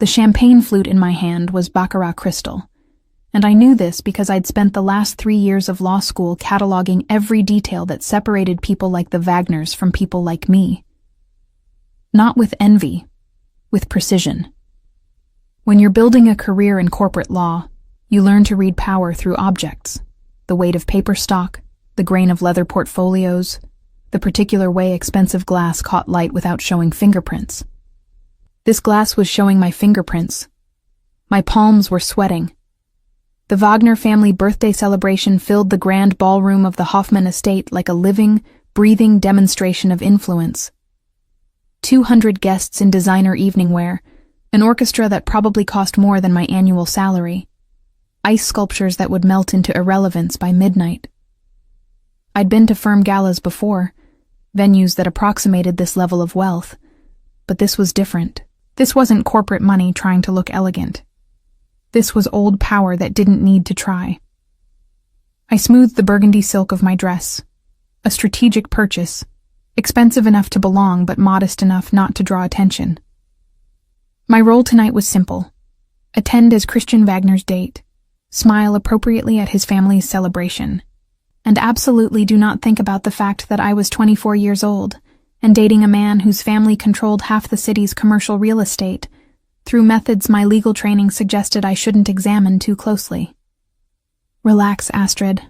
The champagne flute in my hand was baccarat crystal, and I knew this because I'd spent the last 3 years of law school cataloging every detail that separated people like the Wagners from people like me. Not with envy, with precision. When you're building a career in corporate law, you learn to read power through objects, the weight of paper stock, the grain of leather portfolios, the particular way expensive glass caught light without showing fingerprints. This glass was showing my fingerprints. My palms were sweating. The Wagner family birthday celebration filled the grand ballroom of the Hoffman estate like a living, breathing demonstration of influence. 200 guests in designer evening wear, an orchestra that probably cost more than my annual salary, ice sculptures that would melt into irrelevance by midnight. I'd been to firm galas before, venues that approximated this level of wealth, but this was different. This wasn't corporate money trying to look elegant. This was old power that didn't need to try. I smoothed the burgundy silk of my dress, a strategic purchase, expensive enough to belong but modest enough not to draw attention. My role tonight was simple. Attend as Christian Wagner's date, smile appropriately at his family's celebration, and absolutely do not think about the fact that I was 24 years old and dating a man whose family controlled half the city's commercial real estate, through methods my legal training suggested I shouldn't examine too closely. Relax, Astrid.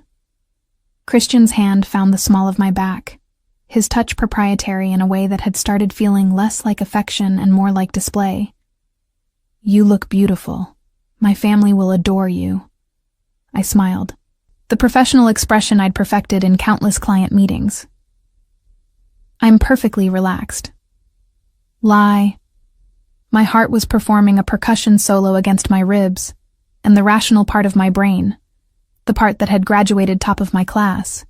Christian's hand found the small of my back, his touch proprietary in a way that had started feeling less like affection and more like display. You look beautiful. My family will adore you. I smiled, the professional expression I'd perfected in countless client meetings. I'm perfectly relaxed. Lie. My heart was performing a percussion solo against my ribs, and the rational part of my brain, the part that had graduated top of my class,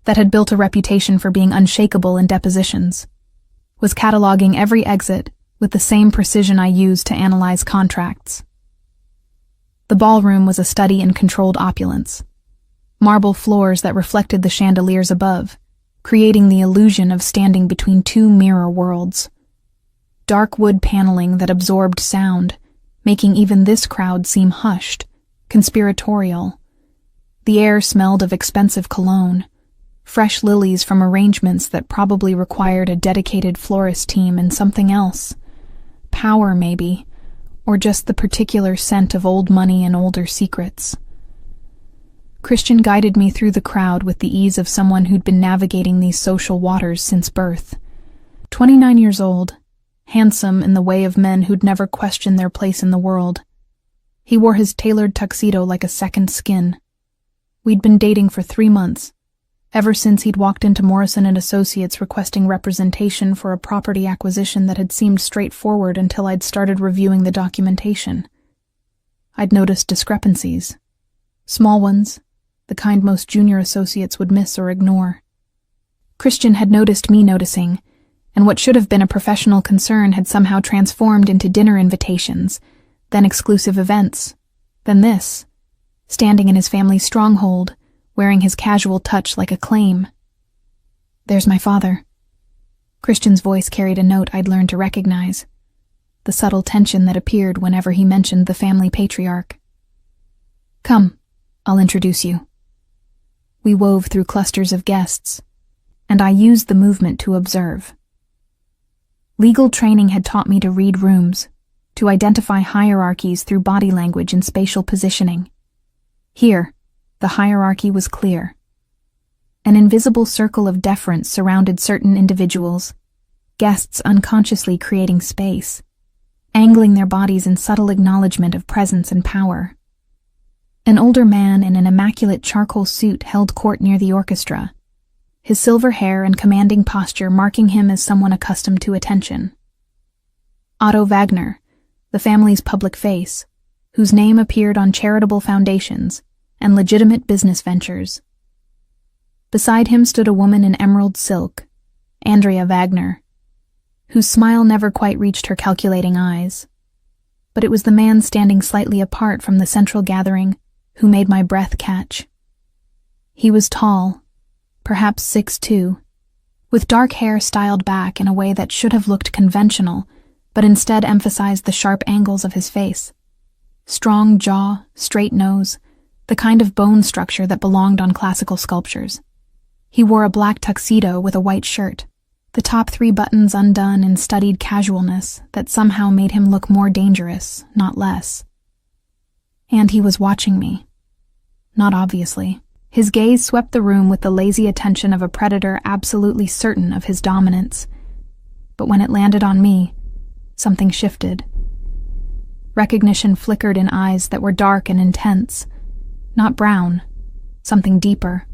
that had built a reputation for being unshakable in depositions, was cataloging every exit with the same precision I used to analyze contracts. The ballroom was a study in controlled opulence, marble floors that reflected the chandeliers above, creating the illusion of standing between two mirror worlds. Dark wood paneling that absorbed sound, making even this crowd seem hushed, conspiratorial. The air smelled of expensive cologne, fresh lilies from arrangements that probably required a dedicated florist team and something else. Power, maybe, or just the particular scent of old money and older secrets. Christian guided me through the crowd with the ease of someone who'd been navigating these social waters since birth. 29 years old, handsome in the way of men who'd never questioned their place in the world. He wore his tailored tuxedo like a second skin. We'd been dating for 3 months, ever since he'd walked into Morrison & Associates requesting representation for a property acquisition that had seemed straightforward until I'd started reviewing the documentation. I'd noticed discrepancies. Small ones, the kind most junior associates would miss or ignore. Christian had noticed me noticing, and what should have been a professional concern had somehow transformed into dinner invitations, then exclusive events, then this, standing in his family's stronghold, wearing his casual touch like a claim. There's my father. Christian's voice carried a note I'd learned to recognize, the subtle tension that appeared whenever he mentioned the family patriarch. Come, I'll introduce you. We wove through clusters of guests, and I used the movement to observe. Legal training had taught me to read rooms, to identify hierarchies through body language and spatial positioning. Here, the hierarchy was clear. An invisible circle of deference surrounded certain individuals, guests unconsciously creating space, angling their bodies in subtle acknowledgement of presence and power. An older man in an immaculate charcoal suit held court near the orchestra, his silver hair and commanding posture marking him as someone accustomed to attention. Otto Wagner, the family's public face, whose name appeared on charitable foundations and legitimate business ventures. Beside him stood a woman in emerald silk, Andrea Wagner, whose smile never quite reached her calculating eyes. But it was the man standing slightly apart from the central gathering who made my breath catch. He was tall, perhaps 6'2", with dark hair styled back in a way that should have looked conventional, but instead emphasized the sharp angles of his face. Strong jaw, straight nose, the kind of bone structure that belonged on classical sculptures. He wore a black tuxedo with a white shirt, the top 3 buttons undone in studied casualness that somehow made him look more dangerous, not less. And he was watching me. Not obviously. His gaze swept the room with the lazy attention of a predator absolutely certain of his dominance. But when it landed on me, something shifted. Recognition flickered in eyes that were dark and intense. Not brown, something deeper,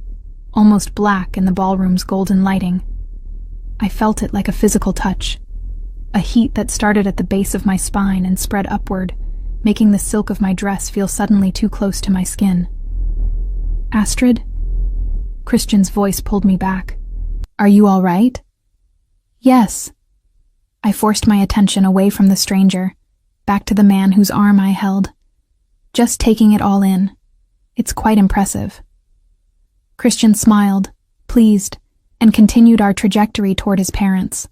almost black in the ballroom's golden lighting. I felt it like a physical touch, a heat that started at the base of my spine and spread upward, making the silk of my dress feel suddenly too close to my skin. "Astrid?" Christian's voice pulled me back. "Are you all right?" "Yes." I forced my attention away from the stranger, back to the man whose arm I held. Just taking it all in. It's quite impressive. Christian smiled, pleased, and continued our trajectory toward his parents.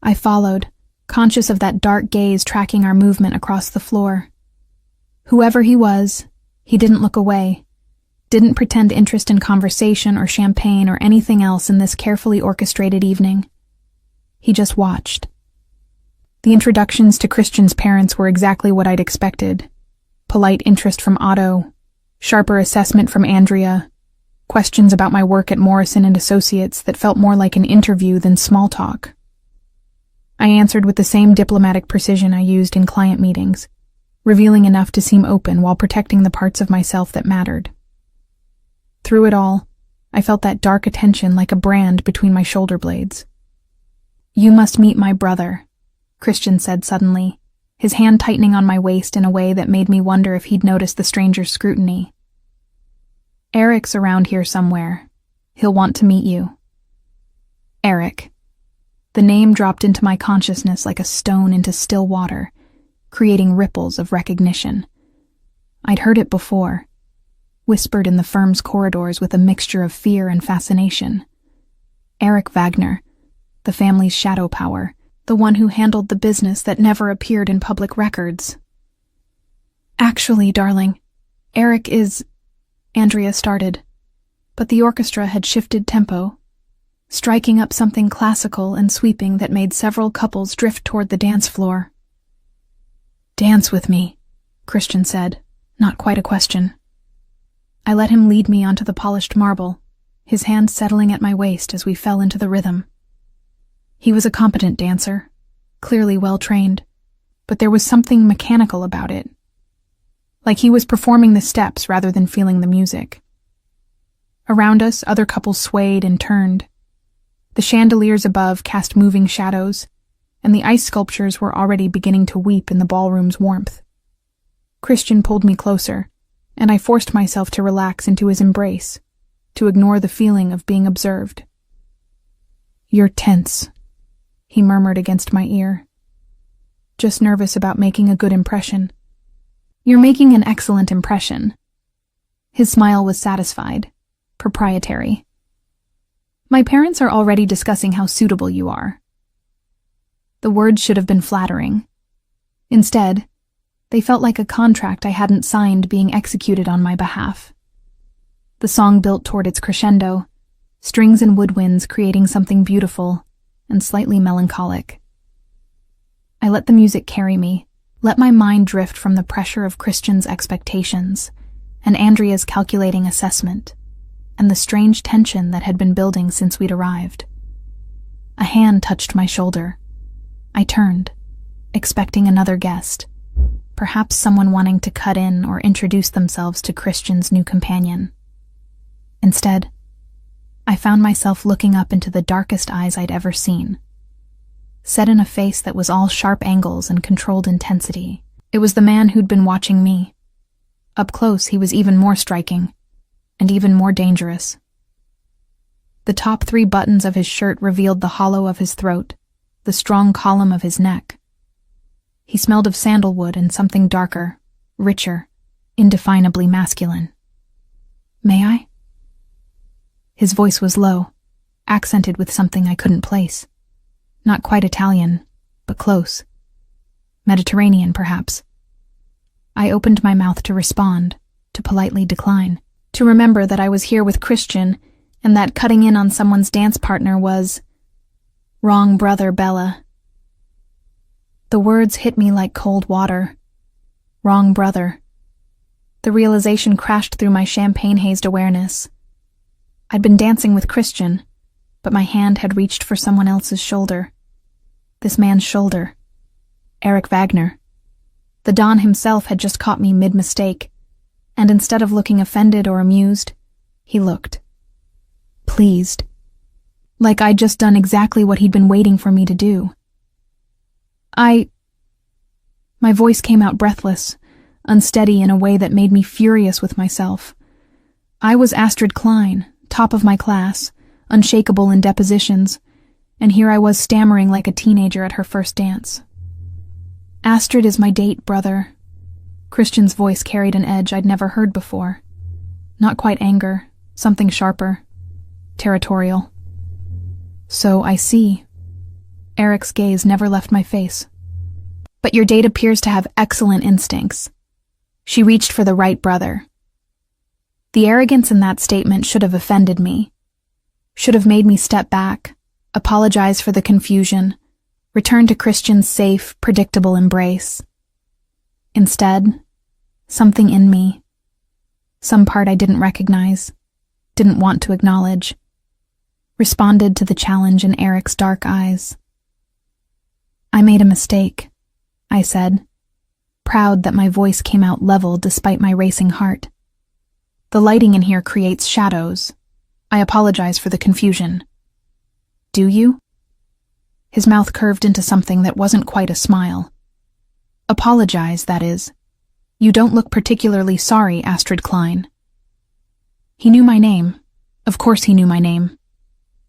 I followed, conscious of that dark gaze tracking our movement across the floor. Whoever he was, he didn't look away, didn't pretend interest in conversation or champagne or anything else in this carefully orchestrated evening. He just watched. The introductions to Christian's parents were exactly what I'd expected. Polite interest from Otto, sharper assessment from Andrea, questions about my work at Morrison and Associates that felt more like an interview than small talk. I answered with the same diplomatic precision I used in client meetings, revealing enough to seem open while protecting the parts of myself that mattered. Through it all, I felt that dark attention like a brand between my shoulder blades. "You must meet my brother," Christian said suddenly, his hand tightening on my waist in a way that made me wonder if he'd noticed the stranger's scrutiny. "Eric's around here somewhere. He'll want to meet you." Eric. The name dropped into my consciousness like a stone into still water, creating ripples of recognition. I'd heard it before, whispered in the firm's corridors with a mixture of fear and fascination. Eric Wagner, the family's shadow power, the one who handled the business that never appeared in public records. "Actually, darling, Eric is..." Andrea started, but the orchestra had shifted tempo, striking up something classical and sweeping that made several couples drift toward the dance floor. "Dance with me," Christian said, not quite a question. I let him lead me onto the polished marble, his hand settling at my waist as we fell into the rhythm. He was a competent dancer, clearly well-trained, but there was something mechanical about it, like he was performing the steps rather than feeling the music. Around us, other couples swayed and turned. The chandeliers above cast moving shadows, and the ice sculptures were already beginning to weep in the ballroom's warmth. Christian pulled me closer, and I forced myself to relax into his embrace, to ignore the feeling of being observed. "You're tense," he murmured against my ear. "Just nervous about making a good impression." "You're making an excellent impression." His smile was satisfied, proprietary. "My parents are already discussing how suitable you are." The words should have been flattering. Instead, they felt like a contract I hadn't signed being executed on my behalf. The song built toward its crescendo, strings and woodwinds creating something beautiful and slightly melancholic. I let the music carry me, let my mind drift from the pressure of Christian's expectations and Andrea's calculating assessment, and the strange tension that had been building since we'd arrived. A hand touched my shoulder. I turned, expecting another guest, perhaps someone wanting to cut in or introduce themselves to Christian's new companion. Instead, I found myself looking up into the darkest eyes I'd ever seen, set in a face that was all sharp angles and controlled intensity. It was the man who'd been watching me. Up close, he was even more striking, and even more dangerous. The top 3 buttons of his shirt revealed the hollow of his throat, the strong column of his neck. He smelled of sandalwood and something darker, richer, indefinably masculine. "May I?" His voice was low, accented with something I couldn't place. Not quite Italian, but close. Mediterranean, perhaps. I opened my mouth to respond, to politely decline, to remember that I was here with Christian and that cutting in on someone's dance partner was wrong, brother, Bella. The words hit me like cold water. Wrong brother. The realization crashed through my champagne-hazed awareness. I'd been dancing with Christian, but my hand had reached for someone else's shoulder. This man's shoulder. Eric Wagner. The Don himself had just caught me mid-mistake, and instead of looking offended or amused, he looked pleased. Like I'd just done exactly what he'd been waiting for me to do. My voice came out breathless, unsteady in a way that made me furious with myself. I was Astrid Klein, top of my class, unshakable in depositions, and here I was stammering like a teenager at her first dance. Astrid is my date, brother. Christian's voice carried an edge I'd never heard before. Not quite anger, something sharper. Territorial. So I see. Eric's gaze never left my face. But your date appears to have excellent instincts. She reached for the right brother. The arrogance in that statement should have offended me. Should have made me step back, apologize for the confusion, return to Christian's safe, predictable embrace. Instead, something in me, some part I didn't recognize, didn't want to acknowledge, responded to the challenge in Eric's dark eyes. I made a mistake, I said, proud that my voice came out level despite my racing heart. The lighting in here creates shadows. I apologize for the confusion. Do you? His mouth curved into something that wasn't quite a smile. Apologize, that is. You don't look particularly sorry, Astrid Klein. He knew my name. Of course he knew my name.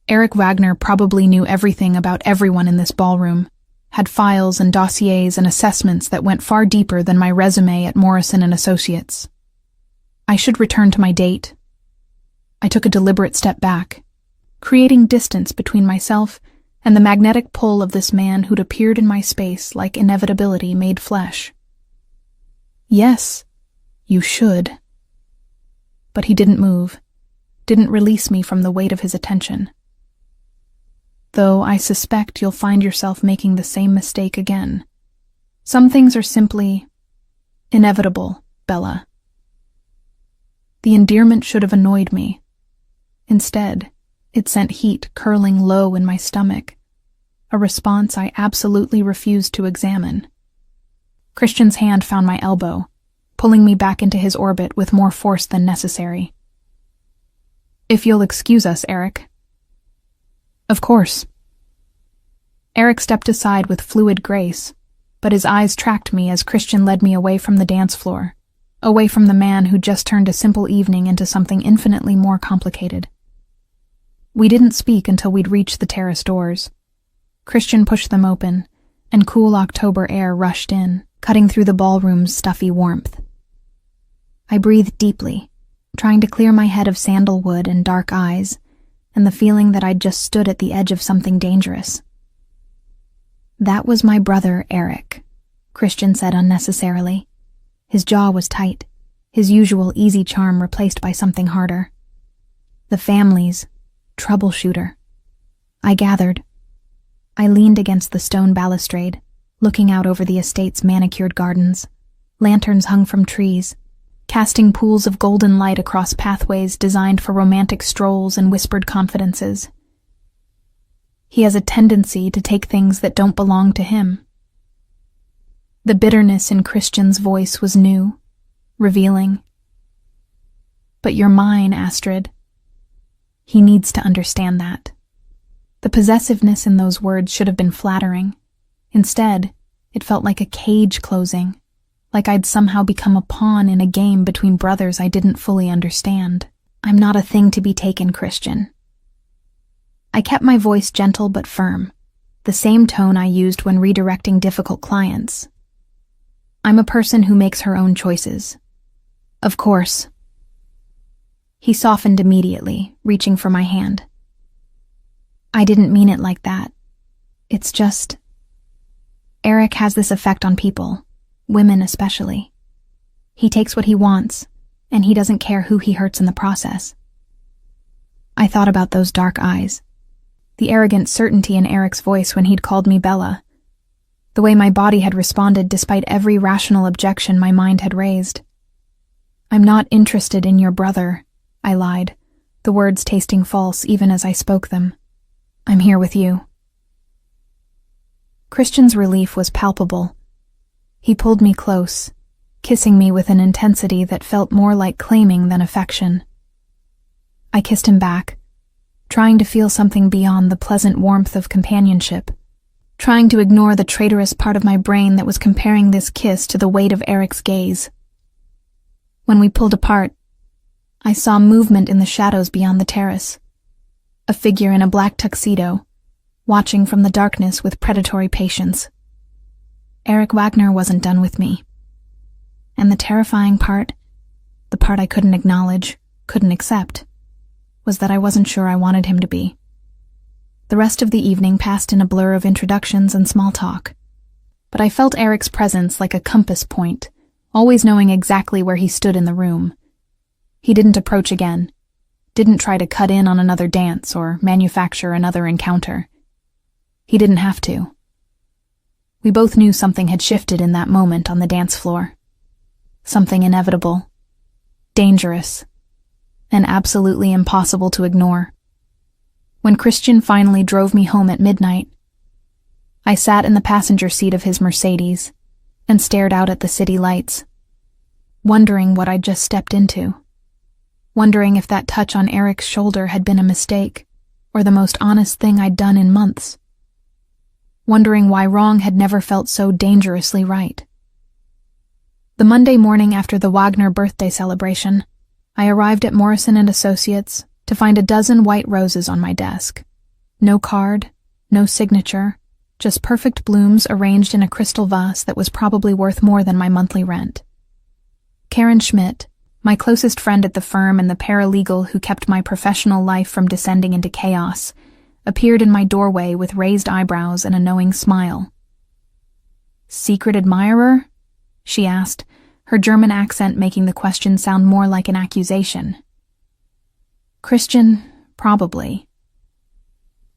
Eric Wagner probably knew everything about everyone in this ballroom, had files and dossiers and assessments that went far deeper than my resume at Morrison & Associates. I should return to my date. I took a deliberate step back, creating distance between myself and the magnetic pull of this man who'd appeared in my space like inevitability made flesh. Yes, you should. But he didn't move, didn't release me from the weight of his attention. Though I suspect you'll find yourself making the same mistake again. Some things are simply inevitable, Bella. The endearment should have annoyed me. Instead, it sent heat curling low in my stomach, a response I absolutely refused to examine. Christian's hand found my elbow, pulling me back into his orbit with more force than necessary. If you'll excuse us, Eric. Of course. Eric stepped aside with fluid grace, but his eyes tracked me as Christian led me away from the dance floor, away from the man who just turned a simple evening into something infinitely more complicated. We didn't speak until we'd reached the terrace doors. Christian pushed them open, and cool October air rushed in, cutting through the ballroom's stuffy warmth. I breathed deeply, trying to clear my head of sandalwood and dark eyes, and the feeling that I'd just stood at the edge of something dangerous. That was my brother, Eric, Christian said unnecessarily. His jaw was tight, his usual easy charm replaced by something harder. The family's troubleshooter. I gathered. I leaned against the stone balustrade, looking out over the estate's manicured gardens. Lanterns hung from trees, casting pools of golden light across pathways designed for romantic strolls and whispered confidences. He has a tendency to take things that don't belong to him. The bitterness in Christian's voice was new, revealing. But you're mine, Astrid. He needs to understand that. The possessiveness in those words should have been flattering. Instead, it felt like a cage closing, like I'd somehow become a pawn in a game between brothers I didn't fully understand. I'm not a thing to be taken, Christian. I kept my voice gentle but firm, the same tone I used when redirecting difficult clients. I'm a person who makes her own choices. Of course. He softened immediately, reaching for my hand. I didn't mean it like that. It's just... Eric has this effect on people, women especially. He takes what he wants, and he doesn't care who he hurts in the process. I thought about those dark eyes, the arrogant certainty in Eric's voice when he'd called me Bella, the way my body had responded despite every rational objection my mind had raised. "I'm not interested in your brother," I lied, the words tasting false even as I spoke them. "I'm here with you." Christian's relief was palpable. He pulled me close, kissing me with an intensity that felt more like claiming than affection. I kissed him back, trying to feel something beyond the pleasant warmth of companionship, trying to ignore the traitorous part of my brain that was comparing this kiss to the weight of Eric's gaze. When we pulled apart, I saw movement in the shadows beyond the terrace, a figure in a black tuxedo, watching from the darkness with predatory patience. Eric Wagner wasn't done with me. And the terrifying part, the part I couldn't acknowledge, couldn't accept, was that I wasn't sure I wanted him to be. The rest of the evening passed in a blur of introductions and small talk. But I felt Eric's presence like a compass point, always knowing exactly where he stood in the room. He didn't approach again, didn't try to cut in on another dance or manufacture another encounter. He didn't have to. We both knew something had shifted in that moment on the dance floor. Something inevitable, dangerous, and absolutely impossible to ignore. When Christian finally drove me home at midnight, I sat in the passenger seat of his Mercedes and stared out at the city lights, wondering what I'd just stepped into, wondering if that touch on Eric's shoulder had been a mistake or the most honest thing I'd done in months, wondering why wrong had never felt so dangerously right. The Monday morning after the Wagner birthday celebration, I arrived at Morrison & Associates to find a dozen white roses on my desk. No card, no signature, just perfect blooms arranged in a crystal vase that was probably worth more than my monthly rent. Karen Schmidt, my closest friend at the firm and the paralegal who kept my professional life from descending into chaos, appeared in my doorway with raised eyebrows and a knowing smile. "Secret admirer?" she asked, her German accent making the question sound more like an accusation. "Christian, probably."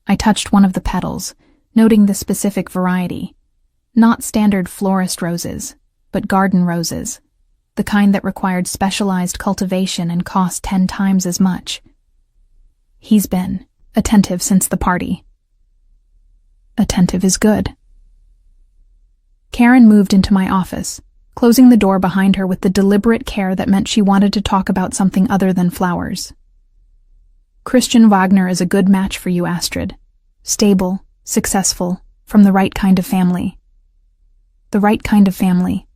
I touched one of the petals, noting the specific variety. Not standard florist roses, but garden roses, the kind that required specialized cultivation and cost 10 times as much. "He's been attentive since the party." "Attentive is good." Karen moved into my office, closing the door behind her with the deliberate care that meant she wanted to talk about something other than flowers. "Christian Wagner is a good match for you, Astrid. Stable, successful, from the right kind of family." The right kind of family.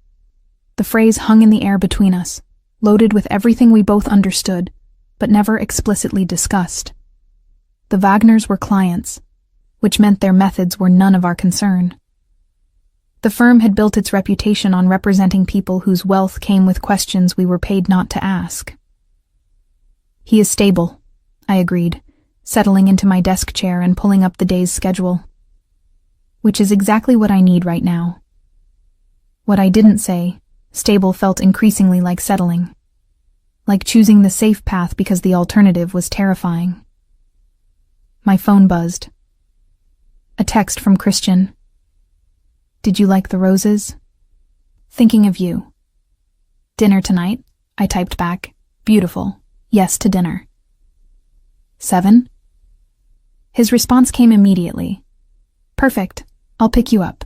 The phrase hung in the air between us, loaded with everything we both understood, but never explicitly discussed. The Wagners were clients, which meant their methods were none of our concern. The firm had built its reputation on representing people whose wealth came with questions we were paid not to ask. "He is stable," I agreed, settling into my desk chair and pulling up the day's schedule. "Which is exactly what I need right now." What I didn't say, stable felt increasingly like settling, like choosing the safe path because the alternative was terrifying. My phone buzzed. A text from Christian. "Did you like the roses? Thinking of you." "Dinner tonight?" I typed back. "Beautiful. Yes to dinner." 7? His response came immediately. "Perfect. I'll pick you up."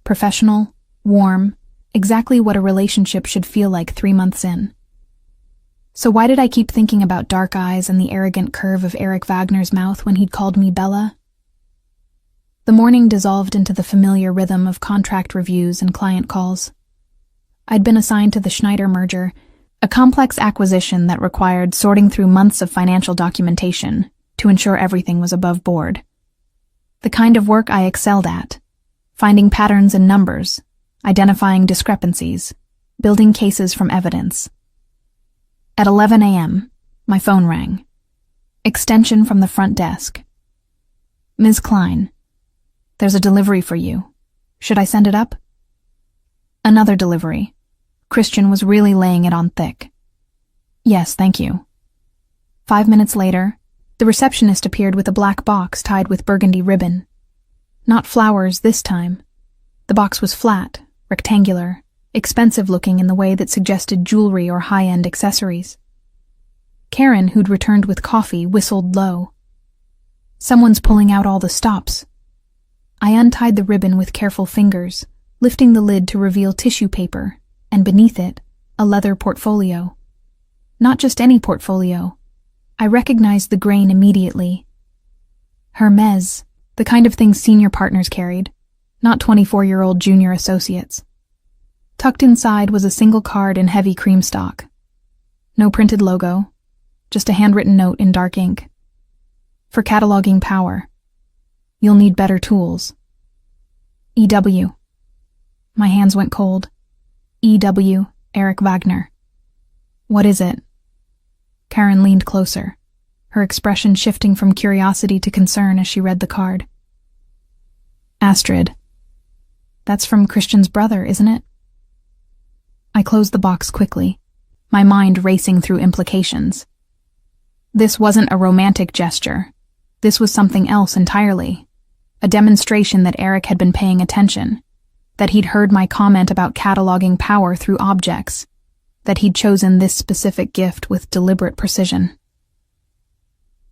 Professional, warm, exactly what a relationship should feel like 3 months in. So why did I keep thinking about dark eyes and the arrogant curve of Eric Wagner's mouth when he'd called me Bella? The morning dissolved into the familiar rhythm of contract reviews and client calls. I'd been assigned to the Schneider merger, a complex acquisition that required sorting through months of financial documentation to ensure everything was above board. The kind of work I excelled at, finding patterns in numbers, identifying discrepancies, building cases from evidence. At 11 a.m., my phone rang. Extension from the front desk. "Ms. Klein, there's a delivery for you. Should I send it up? Another delivery. Christian was really laying it on thick. Yes, thank you. 5 minutes later, the receptionist appeared with a black box tied with burgundy ribbon. Not flowers this time. The box was flat, rectangular, expensive-looking in the way that suggested jewelry or high-end accessories. Karen, who'd returned with coffee, whistled low. Someone's pulling out all the stops. I untied the ribbon with careful fingers, lifting the lid to reveal tissue paper, and beneath it, a leather portfolio. Not just any portfolio. I recognized the grain immediately. Hermes, the kind of thing senior partners carried, not 24-year-old junior associates. Tucked inside was a single card in heavy cream stock. No printed logo, just a handwritten note in dark ink. For cataloging power, you'll need better tools. E.W. My hands went cold. E.W. Eric Wagner. What is it? Karen leaned closer, her expression shifting from curiosity to concern as she read the card. Astrid. That's from Christian's brother, isn't it? I closed the box quickly, my mind racing through implications. This wasn't a romantic gesture. This was something else entirely. A demonstration that Eric had been paying attention, that he'd heard my comment about cataloging power through objects, that he'd chosen this specific gift with deliberate precision.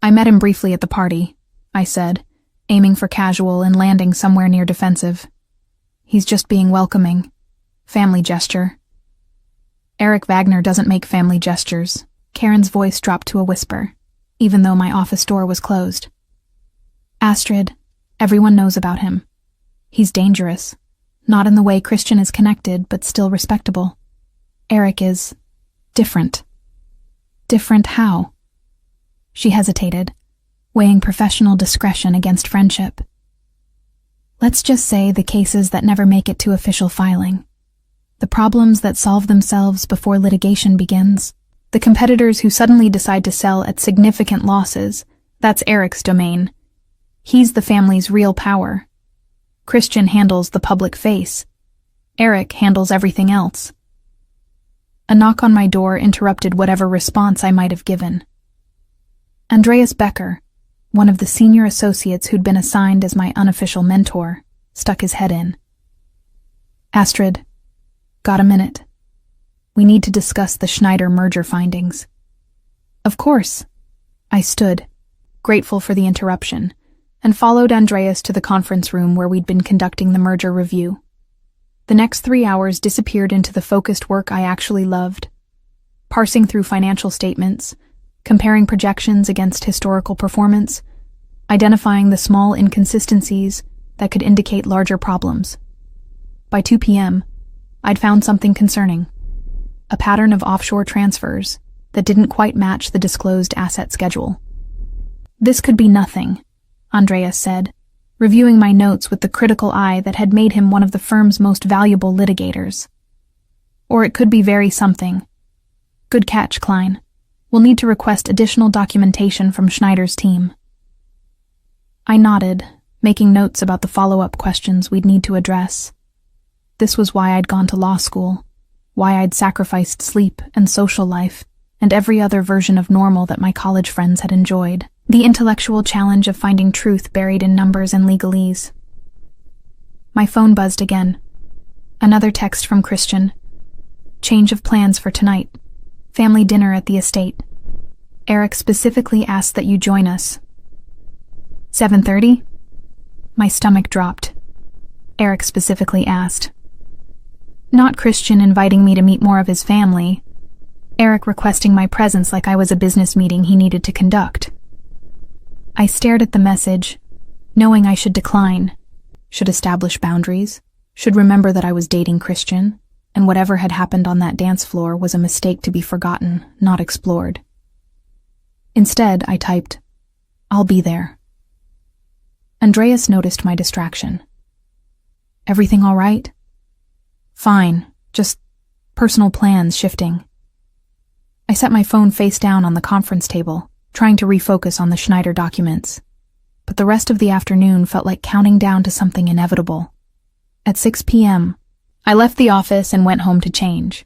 I met him briefly at the party, I said, aiming for casual and landing somewhere near defensive. He's just being welcoming. Family gesture. Eric Wagner doesn't make family gestures. Karen's voice dropped to a whisper, even though my office door was closed. Astrid, everyone knows about him. He's dangerous. Not in the way Christian is connected, but still respectable. Eric is different. Different how? She hesitated, weighing professional discretion against friendship. Let's just say the cases that never make it to official filing. The problems that solve themselves before litigation begins. The competitors who suddenly decide to sell at significant losses. That's Eric's domain. He's the family's real power. Christian handles the public face. Eric handles everything else. A knock on my door interrupted whatever response I might have given. Andreas Becker, one of the senior associates who'd been assigned as my unofficial mentor, stuck his head in. Astrid, got a minute? We need to discuss the Schneider merger findings. Of course. I stood, grateful for the interruption, and followed Andreas to the conference room where we'd been conducting the merger review. The next 3 hours disappeared into the focused work I actually loved. Parsing through financial statements, comparing projections against historical performance, identifying the small inconsistencies that could indicate larger problems. By 2 p.m., I'd found something concerning. A pattern of offshore transfers that didn't quite match the disclosed asset schedule. This could be nothing, Andreas said, reviewing my notes with the critical eye that had made him one of the firm's most valuable litigators. Or it could be very something. Good catch, Klein. We'll need to request additional documentation from Schneider's team. I nodded, making notes about the follow-up questions we'd need to address. This was why I'd gone to law school, why I'd sacrificed sleep and social life, and every other version of normal that my college friends had enjoyed. The intellectual challenge of finding truth buried in numbers and legalese. My phone buzzed again. Another text from Christian. Change of plans for tonight. Family dinner at the estate. Eric specifically asked that you join us. 7:30? My stomach dropped. Eric specifically asked. Not Christian inviting me to meet more of his family. Eric requesting my presence like I was a business meeting he needed to conduct. I stared at the message, knowing I should decline, should establish boundaries, should remember that I was dating Christian, and whatever had happened on that dance floor was a mistake to be forgotten, not explored. Instead, I typed, I'll be there. Andreas noticed my distraction. Everything all right? Fine, just personal plans shifting. I set my phone face down on the conference table, trying to refocus on the Schneider documents. But the rest of the afternoon felt like counting down to something inevitable. At 6 p.m., I left the office and went home to change.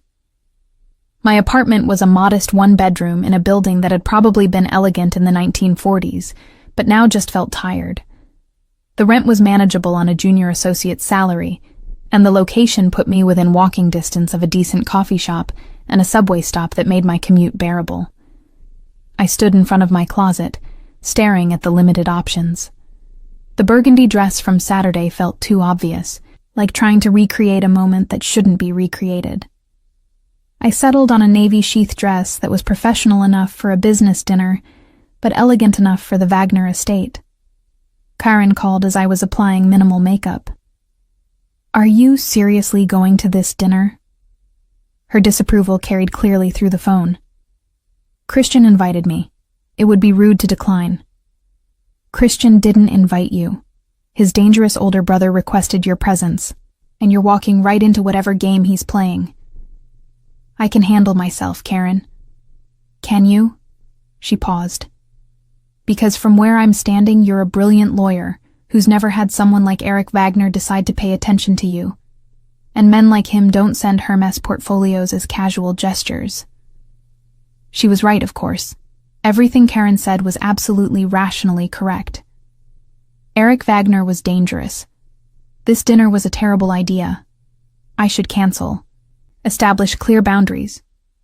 My apartment was a modest one-bedroom in a building that had probably been elegant in the 1940s, but now just felt tired. The rent was manageable on a junior associate's salary, and the location put me within walking distance of a decent coffee shop and a subway stop that made my commute bearable. I stood in front of my closet, staring at the limited options. The burgundy dress from Saturday felt too obvious, like trying to recreate a moment that shouldn't be recreated. I settled on a navy sheath dress that was professional enough for a business dinner, but elegant enough for the Wagner estate. Karen called as I was applying minimal makeup. "Are you seriously going to this dinner?" Her disapproval carried clearly through the phone. "Christian invited me. It would be rude to decline." "Christian didn't invite you. His dangerous older brother requested your presence, and you're walking right into whatever game he's playing." "I can handle myself, Karen." "Can you?" She paused. "Because from where I'm standing, you're a brilliant lawyer who's never had someone like Eric Wagner decide to pay attention to you. And men like him don't send Hermes portfolios as casual gestures." She was right, of course. Everything Karen said was absolutely rationally correct. Eric Wagner was dangerous. This dinner was a terrible idea. I should cancel. Establish clear boundaries.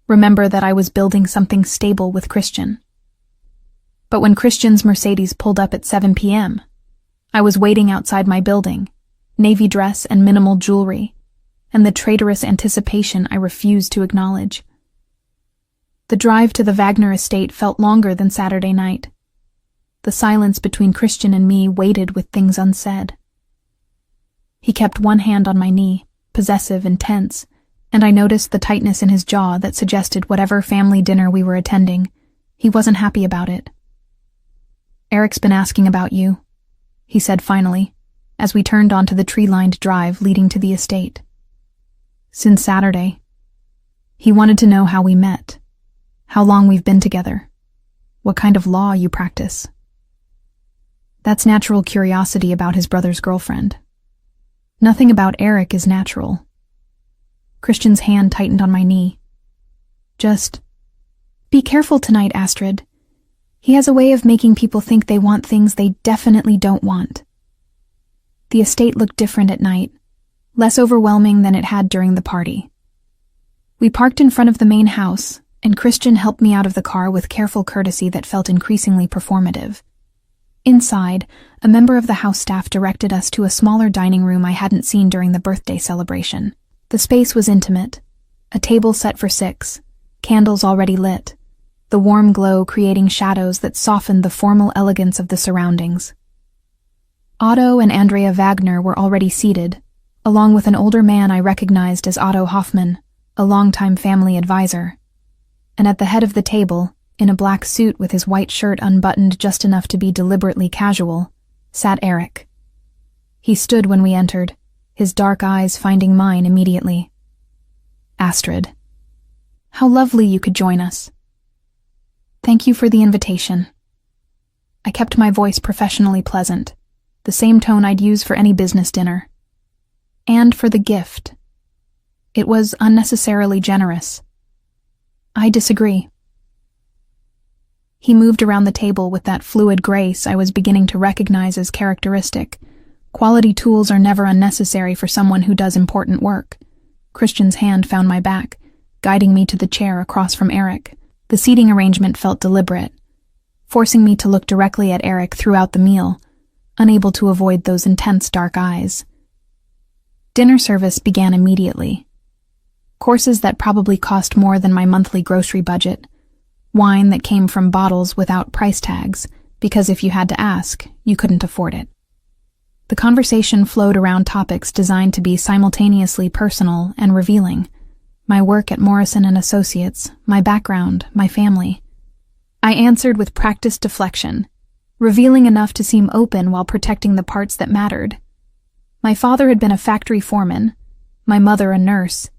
Remember that I was building something stable with Christian. But when Christian's Mercedes pulled up at 7 p.m., I was waiting outside my building, navy dress and minimal jewelry, and the traitorous anticipation I refused to acknowledge. The drive to the Wagner estate felt longer than Saturday night. The silence between Christian and me waited with things unsaid. He kept one hand on my knee, possessive and tense, and I noticed the tightness in his jaw that suggested whatever family dinner we were attending, he wasn't happy about it. "Eric's been asking about you," he said finally, as we turned onto the tree-lined drive leading to the estate. "Since Saturday. He wanted to know how we met, how long we've been together, what kind of law you practice." That's natural curiosity about his brother's girlfriend. Nothing about Eric is natural. Christian's hand tightened on my knee. "Just be careful tonight, Astrid. He has a way of making people think they want things they definitely don't want." The estate looked different at night, less overwhelming than it had during the party. We parked in front of the main house, and Christian helped me out of the car with careful courtesy that felt increasingly performative. Inside, a member of the house staff directed us to a smaller dining room I hadn't seen during the birthday celebration. The space was intimate, a table set for 6, candles already lit, the warm glow creating shadows that softened the formal elegance of the surroundings. Otto and Andrea Wagner were already seated, along with an older man I recognized as Otto Hoffman, a longtime family advisor. And at the head of the table, in a black suit with his white shirt unbuttoned just enough to be deliberately casual, sat Eric. He stood when we entered, his dark eyes finding mine immediately. "Astrid, how lovely you could join us. Thank you for the invitation." I kept my voice professionally pleasant, the same tone I'd use for any business dinner. "And for the gift. It was unnecessarily generous." "I disagree." He moved around the table with that fluid grace I was beginning to recognize as characteristic. Quality tools are never unnecessary for someone who does important work. Christian's hand found my back, guiding me to the chair across from Eric. The seating arrangement felt deliberate, forcing me to look directly at Eric throughout the meal, unable to avoid those intense dark eyes. Dinner service began immediately. Courses that probably cost more than my monthly grocery budget. Wine that came from bottles without price tags, because if you had to ask, you couldn't afford it. The conversation flowed around topics designed to be simultaneously personal and revealing. My work at Morrison & Associates, my background, my family. I answered with practiced deflection, revealing enough to seem open while protecting the parts that mattered. My father had been a factory foreman, my mother a nurse.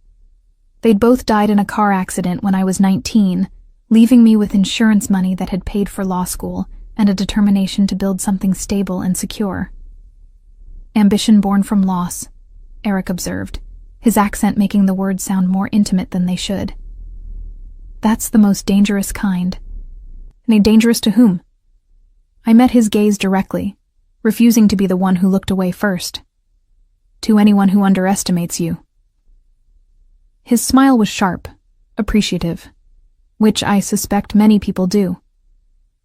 They'd both died in a car accident when I was 19, leaving me with insurance money that had paid for law school and a determination to build something stable and secure. Ambition born from loss. Eric observed, his accent making the words sound more intimate than they should. That's the most dangerous kind. And dangerous to whom? I met his gaze directly, refusing to be the one who looked away first. To anyone who underestimates you. His smile was sharp, appreciative, which I suspect many people do.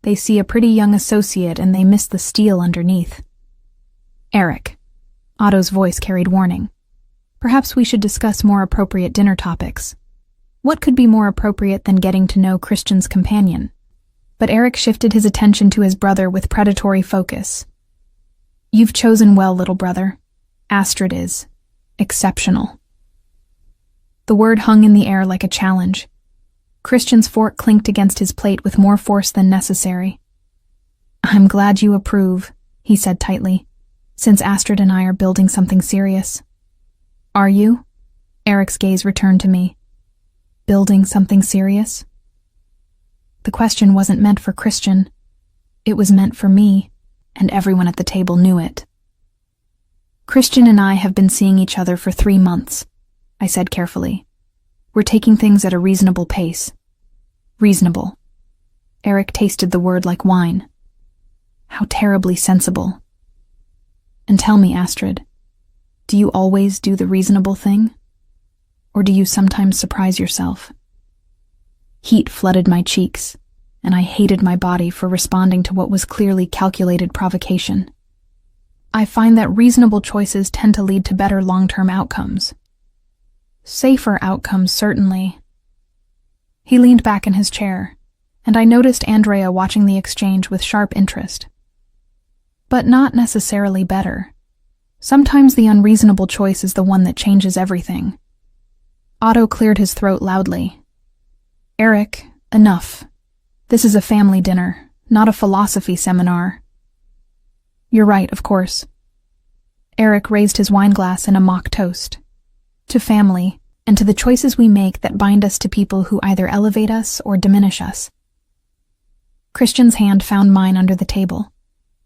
They see a pretty young associate and they miss the steel underneath. Eric. Otto's voice carried warning. Perhaps we should discuss more appropriate dinner topics. What could be more appropriate than getting to know Christian's companion? But Eric shifted his attention to his brother with predatory focus. You've chosen well, little brother. Astrid is exceptional. The word hung in the air like a challenge. Christian's fork clinked against his plate with more force than necessary. I'm glad you approve, he said tightly, since Astrid and I are building something serious. Are you? Eric's gaze returned to me. Building something serious? The question wasn't meant for Christian. It was meant for me, and everyone at the table knew it. Christian and I have been seeing each other for 3 months, I said carefully. We're taking things at a reasonable pace. Reasonable. Eric tasted the word like wine. How terribly sensible. And tell me, Astrid, do you always do the reasonable thing? Or do you sometimes surprise yourself? Heat flooded my cheeks, and I hated my body for responding to what was clearly calculated provocation. I find that reasonable choices tend to lead to better long-term outcomes. Safer outcomes, certainly. He leaned back in his chair, and I noticed Andrea watching the exchange with sharp interest. But not necessarily better. Sometimes the unreasonable choice is the one that changes everything. Otto cleared his throat loudly. Eric, enough. This is a family dinner, not a philosophy seminar. You're right, of course. Eric raised his wineglass in a mock toast. To family, and to the choices we make that bind us to people who either elevate us or diminish us. Christian's hand found mine under the table,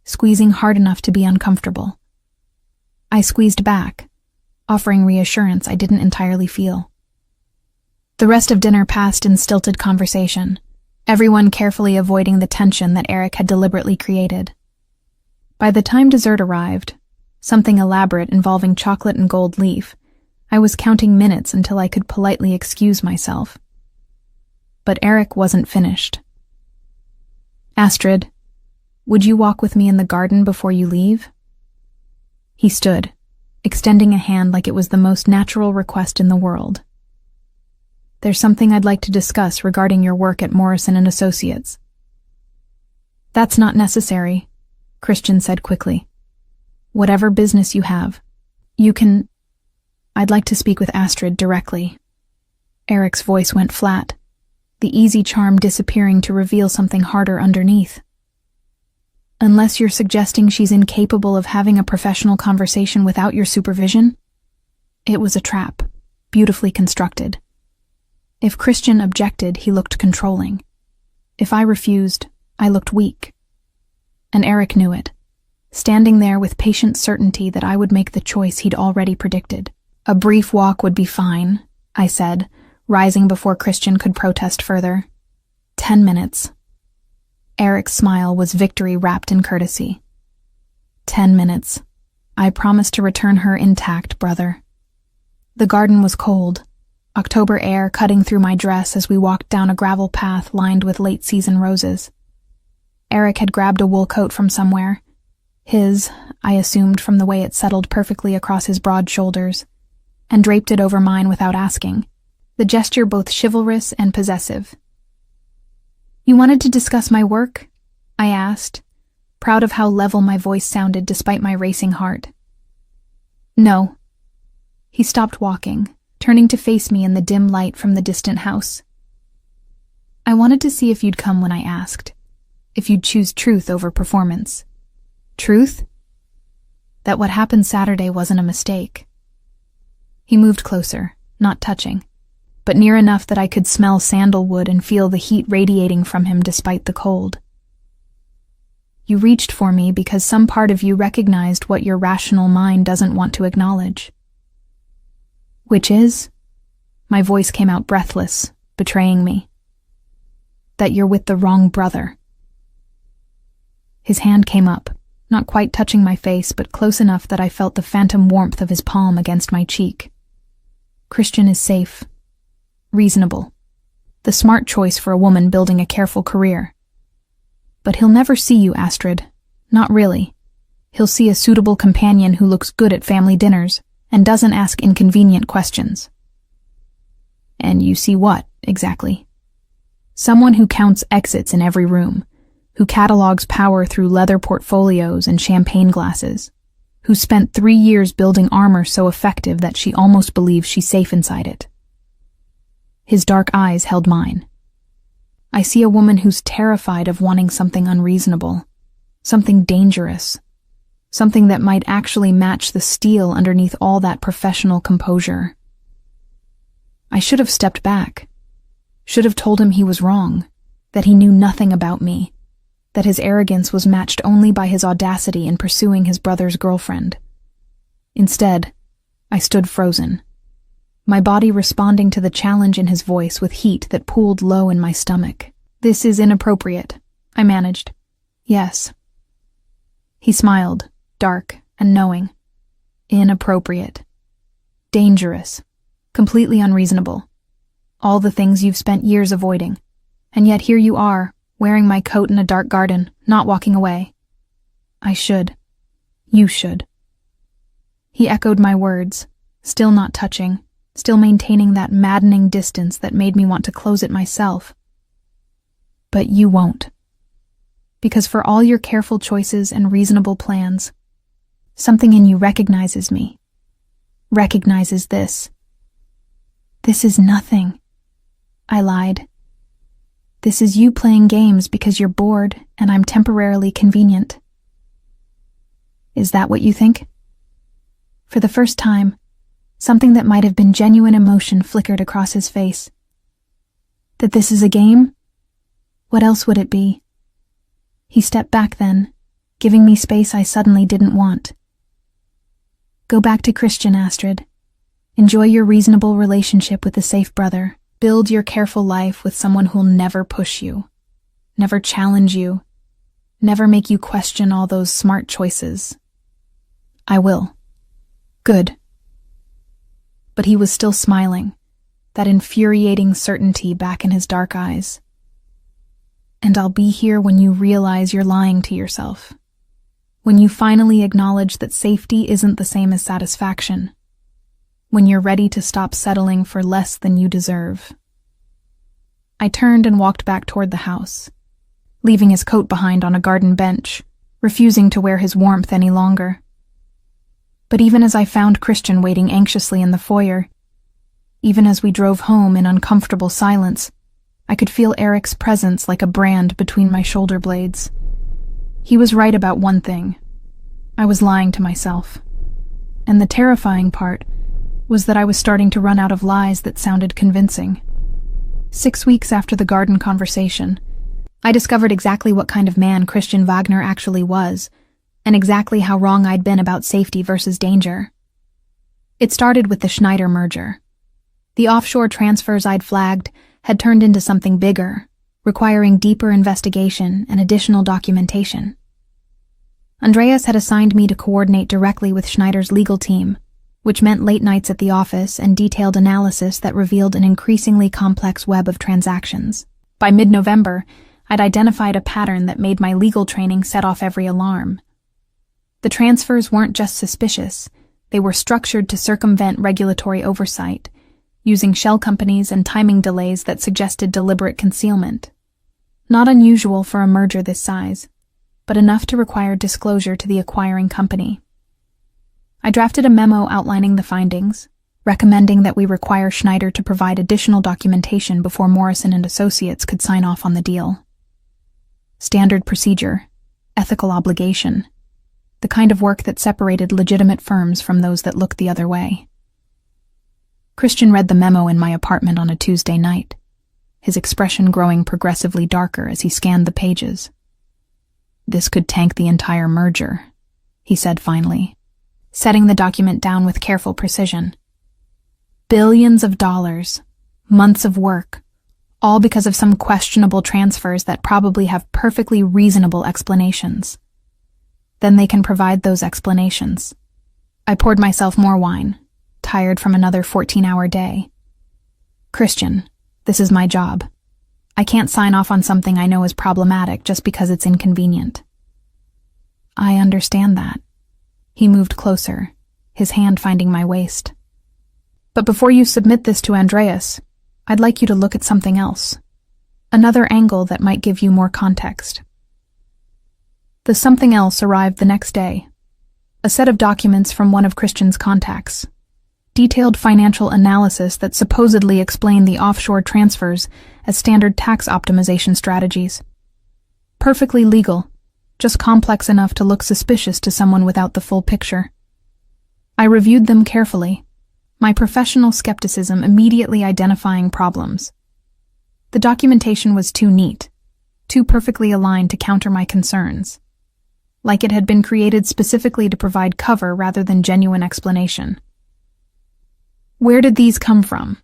squeezing hard enough to be uncomfortable. I squeezed back, offering reassurance I didn't entirely feel. The rest of dinner passed in stilted conversation, everyone carefully avoiding the tension that Eric had deliberately created. By the time dessert arrived, something elaborate involving chocolate and gold leaf, I was counting minutes until I could politely excuse myself. But Eric wasn't finished. Astrid, would you walk with me in the garden before you leave? He stood, extending a hand like it was the most natural request in the world. There's something I'd like to discuss regarding your work at Morrison & Associates. That's not necessary, Christian said quickly. Whatever business you have, you can... I'd like to speak with Astrid directly. Eric's voice went flat, the easy charm disappearing to reveal something harder underneath. Unless you're suggesting she's incapable of having a professional conversation without your supervision? It was a trap, beautifully constructed. If Christian objected, he looked controlling. If I refused, I looked weak. And Eric knew it, standing there with patient certainty that I would make the choice he'd already predicted. A brief walk would be fine, I said, rising before Christian could protest further. 10 minutes. Eric's smile was victory wrapped in courtesy. 10 minutes. I promise to return her intact, brother. The garden was cold, October air cutting through my dress as we walked down a gravel path lined with late-season roses. Eric had grabbed a wool coat from somewhere. His, I assumed from the way it settled perfectly across his broad shoulders, and draped it over mine without asking, the gesture both chivalrous and possessive. You wanted to discuss my work? I asked, proud of how level my voice sounded despite my racing heart. No. He stopped walking, turning to face me in the dim light from the distant house. I wanted to see if you'd come when I asked, if you'd choose truth over performance. Truth? That what happened Saturday wasn't a mistake. He moved closer, not touching, but near enough that I could smell sandalwood and feel the heat radiating from him despite the cold. You reached for me because some part of you recognized what your rational mind doesn't want to acknowledge. Which is? My voice came out breathless, betraying me. That you're with the wrong brother. His hand came up, not quite touching my face, but close enough that I felt the phantom warmth of his palm against my cheek. Christian is safe. Reasonable. The smart choice for a woman building a careful career. But he'll never see you, Astrid. Not really. He'll see a suitable companion who looks good at family dinners and doesn't ask inconvenient questions. And you see what, exactly? Someone who counts exits in every room, who catalogs power through leather portfolios and champagne glasses, who spent 3 years building armor so effective that she almost believes she's safe inside it. His dark eyes held mine. I see a woman who's terrified of wanting something unreasonable, something dangerous, something that might actually match the steel underneath all that professional composure. I should have stepped back, should have told him he was wrong, that he knew nothing about me, that his arrogance was matched only by his audacity in pursuing his brother's girlfriend. Instead, I stood frozen, my body responding to the challenge in his voice with heat that pooled low in my stomach. This is inappropriate, I managed. Yes. He smiled, dark and knowing. Inappropriate. Dangerous. Completely unreasonable. All the things you've spent years avoiding. And yet here you are, wearing my coat in a dark garden, not walking away. I should. You should. He echoed my words, still not touching, still maintaining that maddening distance that made me want to close it myself. But you won't. Because for all your careful choices and reasonable plans, something in you recognizes me. Recognizes this. This is nothing. I lied. This is you playing games because you're bored and I'm temporarily convenient. Is that what you think? For the first time, something that might have been genuine emotion flickered across his face. That this is a game? What else would it be? He stepped back then, giving me space I suddenly didn't want. Go back to Christian, Astrid. Enjoy your reasonable relationship with a safe brother. Build your careful life with someone who'll never push you, never challenge you, never make you question all those smart choices. I will. Good. But he was still smiling, that infuriating certainty back in his dark eyes. And I'll be here when you realize you're lying to yourself. When you finally acknowledge that safety isn't the same as satisfaction. When you're ready to stop settling for less than you deserve. I turned and walked back toward the house, leaving his coat behind on a garden bench, refusing to wear his warmth any longer. But even as I found Christian waiting anxiously in the foyer, even as we drove home in uncomfortable silence, I could feel Eric's presence like a brand between my shoulder blades. He was right about one thing. I was lying to myself. And the terrifying part was that I was starting to run out of lies that sounded convincing. 6 weeks after the garden conversation, I discovered exactly what kind of man Christian Wagner actually was, and exactly how wrong I'd been about safety versus danger. It started with the Schneider merger. The offshore transfers I'd flagged had turned into something bigger, requiring deeper investigation and additional documentation. Andreas had assigned me to coordinate directly with Schneider's legal team, which meant late nights at the office and detailed analysis that revealed an increasingly complex web of transactions. By mid-November, I'd identified a pattern that made my legal training set off every alarm. The transfers weren't just suspicious, they were structured to circumvent regulatory oversight, using shell companies and timing delays that suggested deliberate concealment. Not unusual for a merger this size, but enough to require disclosure to the acquiring company. I drafted a memo outlining the findings, recommending that we require Schneider to provide additional documentation before Morrison & Associates could sign off on the deal. Standard procedure, ethical obligation, the kind of work that separated legitimate firms from those that looked the other way. Christian read the memo in my apartment on a Tuesday night, his expression growing progressively darker as he scanned the pages. This could tank the entire merger, he said finally, setting the document down with careful precision. Billions of dollars, months of work, all because of some questionable transfers that probably have perfectly reasonable explanations. Then they can provide those explanations. I poured myself more wine, tired from another 14-hour day. Christian, this is my job. I can't sign off on something I know is problematic just because it's inconvenient. I understand that. He moved closer, his hand finding my waist. But before you submit this to Andreas, I'd like you to look at something else. Another angle that might give you more context. The something else arrived the next day. A set of documents from one of Christian's contacts. Detailed financial analysis that supposedly explained the offshore transfers as standard tax optimization strategies. Perfectly legal, just complex enough to look suspicious to someone without the full picture. I reviewed them carefully, my professional skepticism immediately identifying problems. The documentation was too neat, too perfectly aligned to counter my concerns, like it had been created specifically to provide cover rather than genuine explanation. Where did these come from?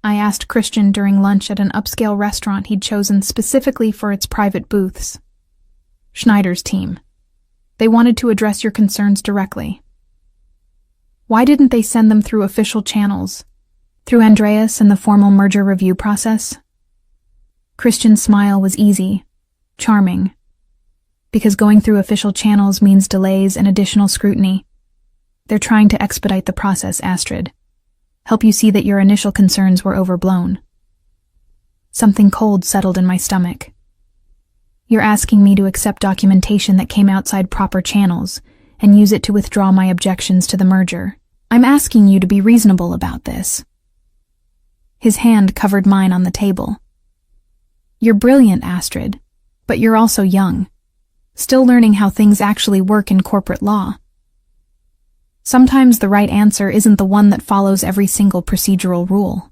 I asked Christian during lunch at an upscale restaurant he'd chosen specifically for its private booths. Schneider's team. They wanted to address your concerns directly. Why didn't they send them through official channels, through Andreas and the formal merger review process? Christian's smile was easy, charming, because going through official channels means delays and additional scrutiny. They're trying to expedite the process, Astrid. Help you see that your initial concerns were overblown. Something cold settled in my stomach. You're asking me to accept documentation that came outside proper channels and use it to withdraw my objections to the merger. I'm asking you to be reasonable about this. His hand covered mine on the table. You're brilliant, Astrid, but you're also young, still learning how things actually work in corporate law. Sometimes the right answer isn't the one that follows every single procedural rule.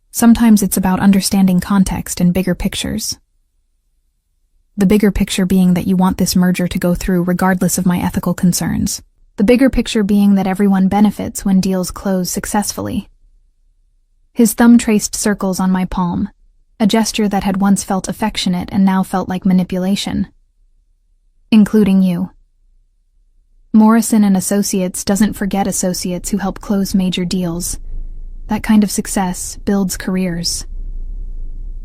Sometimes it's about understanding context and bigger pictures. The bigger picture being that you want this merger to go through regardless of my ethical concerns. The bigger picture being that everyone benefits when deals close successfully. His thumb traced circles on my palm, a gesture that had once felt affectionate and now felt like manipulation. Including you. Morrison and Associates doesn't forget associates who help close major deals. That kind of success builds careers.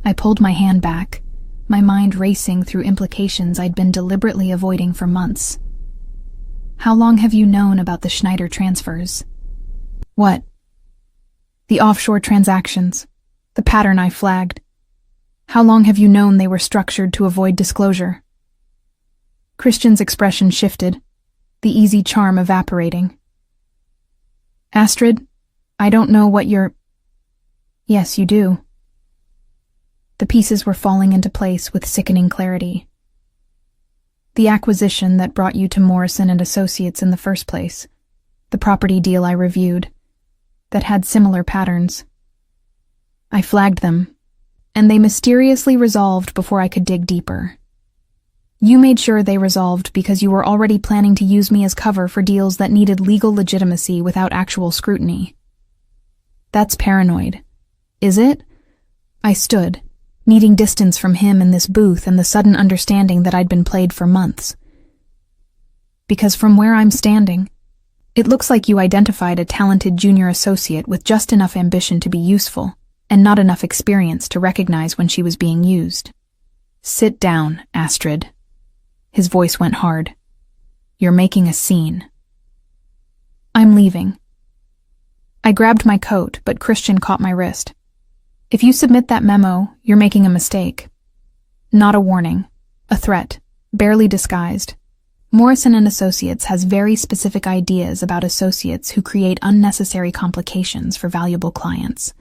I pulled my hand back, my mind racing through implications I'd been deliberately avoiding for months. How long have you known about the Schneider transfers? What? The offshore transactions, the pattern I flagged. How long have you known they were structured to avoid disclosure? Christian's expression shifted, the easy charm evaporating. Astrid, I don't know what you're... Yes, you do. The pieces were falling into place with sickening clarity. The acquisition that brought you to Morrison and Associates in the first place, the property deal I reviewed, that had similar patterns. I flagged them, and they mysteriously resolved before I could dig deeper. You made sure they resolved because you were already planning to use me as cover for deals that needed legal legitimacy without actual scrutiny. That's paranoid. Is it? I stood, needing distance from him in this booth and the sudden understanding that I'd been played for months. Because from where I'm standing, it looks like you identified a talented junior associate with just enough ambition to be useful and not enough experience to recognize when she was being used. Sit down, Astrid. His voice went hard. You're making a scene. I'm leaving. I grabbed my coat, but Christian caught my wrist. If you submit that memo, you're making a mistake. Not a warning. A threat. Barely disguised. Morrison and Associates has very specific ideas about associates who create unnecessary complications for valuable clients.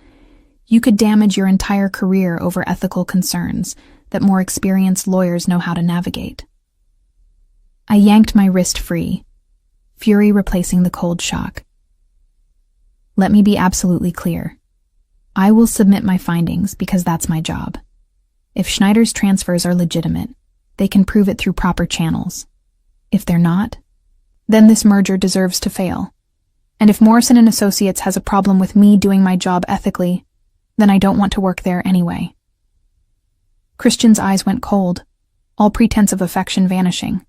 You could damage your entire career over ethical concerns that more experienced lawyers know how to navigate. I yanked my wrist free, fury replacing the cold shock. Let me be absolutely clear. I will submit my findings because that's my job. If Schneider's transfers are legitimate, they can prove it through proper channels. If they're not, then this merger deserves to fail, And if Morrison and Associates has a problem with me doing my job ethically, then I don't want to work there anyway. Christian's eyes went cold, all pretense of affection vanishing.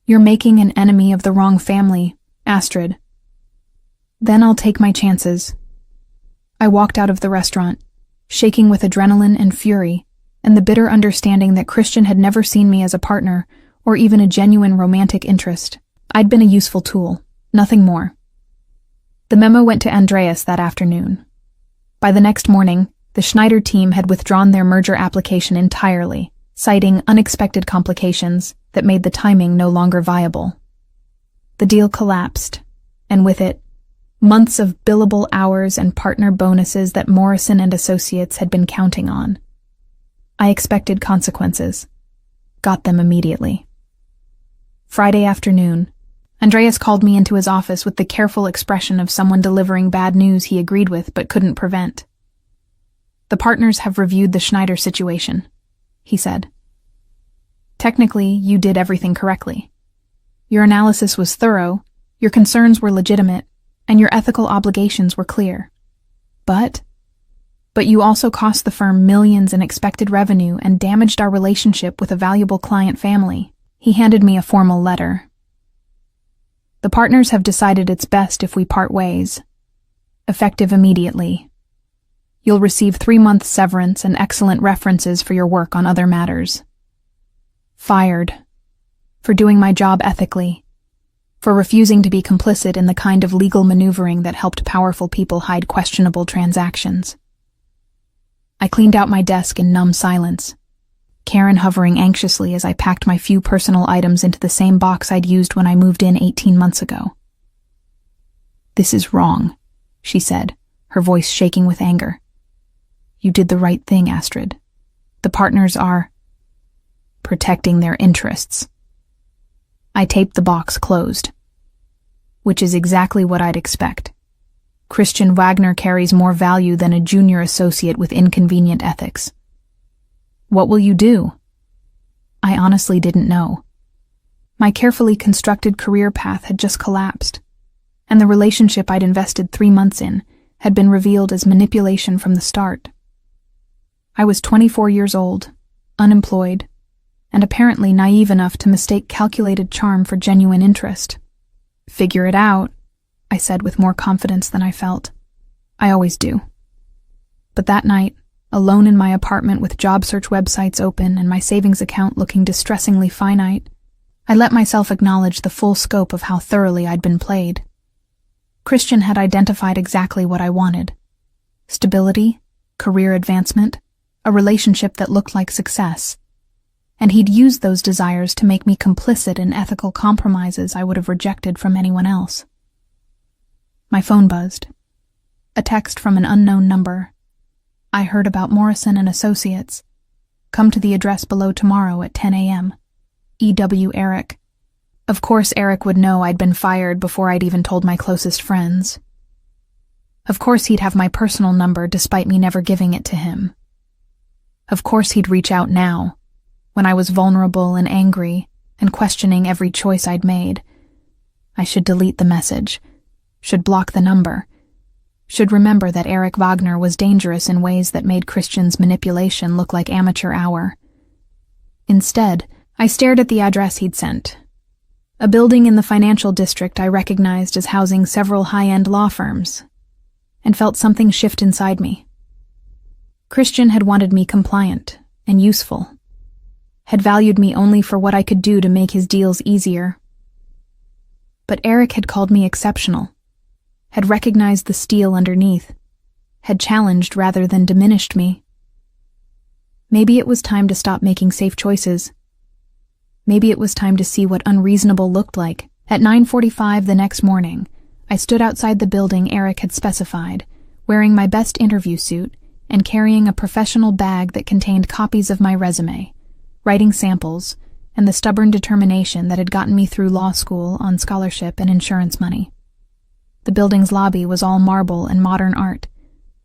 You're making an enemy of the wrong family, Astrid. Then I'll take my chances. I walked out of the restaurant, shaking with adrenaline and fury, and the bitter understanding that Christian had never seen me as a partner or even a genuine romantic interest. I'd been a useful tool, nothing more. The memo went to Andreas that afternoon. By the next morning, the Schneider team had withdrawn their merger application entirely, citing unexpected complications that made the timing no longer viable. The deal collapsed, and with it, months of billable hours and partner bonuses that Morrison and Associates had been counting on. I expected consequences. Got them immediately. Friday afternoon, Andreas called me into his office with the careful expression of someone delivering bad news he agreed with but couldn't prevent. The partners have reviewed the Schneider situation, he said. Technically, you did everything correctly. Your analysis was thorough, your concerns were legitimate, and your ethical obligations were clear. But you also cost the firm millions in expected revenue and damaged our relationship with a valuable client family. He handed me a formal letter. The partners have decided it's best if we part ways. Effective immediately. You'll receive 3-month severance and excellent references for your work on other matters. Fired. For doing my job ethically. For refusing to be complicit in the kind of legal maneuvering that helped powerful people hide questionable transactions. I cleaned out my desk in numb silence, Karen hovering anxiously as I packed my few personal items into the same box I'd used when I moved in 18 months ago. This is wrong, she said, her voice shaking with anger. You did the right thing, Astrid. The partners are protecting their interests. I taped the box closed. Which is exactly what I'd expect. Christian Wagner carries more value than a junior associate with inconvenient ethics. What will you do? I honestly didn't know. My carefully constructed career path had just collapsed, and the relationship I'd invested 3 months in had been revealed as manipulation from the start. I was 24 years old, unemployed, and apparently naive enough to mistake calculated charm for genuine interest. Figure it out, I said with more confidence than I felt. I always do. But that night, alone in my apartment with job search websites open and my savings account looking distressingly finite, I let myself acknowledge the full scope of how thoroughly I'd been played. Christian had identified exactly what I wanted. Stability, career advancement, a relationship that looked like success. And he'd used those desires to make me complicit in ethical compromises I would have rejected from anyone else. My phone buzzed. A text from an unknown number. I heard about Morrison and Associates. Come to the address below tomorrow at 10 a.m. E.W. Eric. Of course Eric would know I'd been fired before I'd even told my closest friends. Of course he'd have my personal number despite me never giving it to him. Of course he'd reach out now, when I was vulnerable and angry and questioning every choice I'd made. I should delete the message, should block the number, should remember that Eric Wagner was dangerous in ways that made Christian's manipulation look like amateur hour. Instead, I stared at the address he'd sent. A building in the financial district I recognized as housing several high-end law firms, and felt something shift inside me. Christian had wanted me compliant and useful, had valued me only for what I could do to make his deals easier. But Eric had called me exceptional, had recognized the steel underneath, had challenged rather than diminished me. Maybe it was time to stop making safe choices. Maybe it was time to see what unreasonable looked like. At 9:45 the next morning, I stood outside the building Eric had specified, wearing my best interview suit and carrying a professional bag that contained copies of my resume, writing samples, and the stubborn determination that had gotten me through law school on scholarship and insurance money. The building's lobby was all marble and modern art,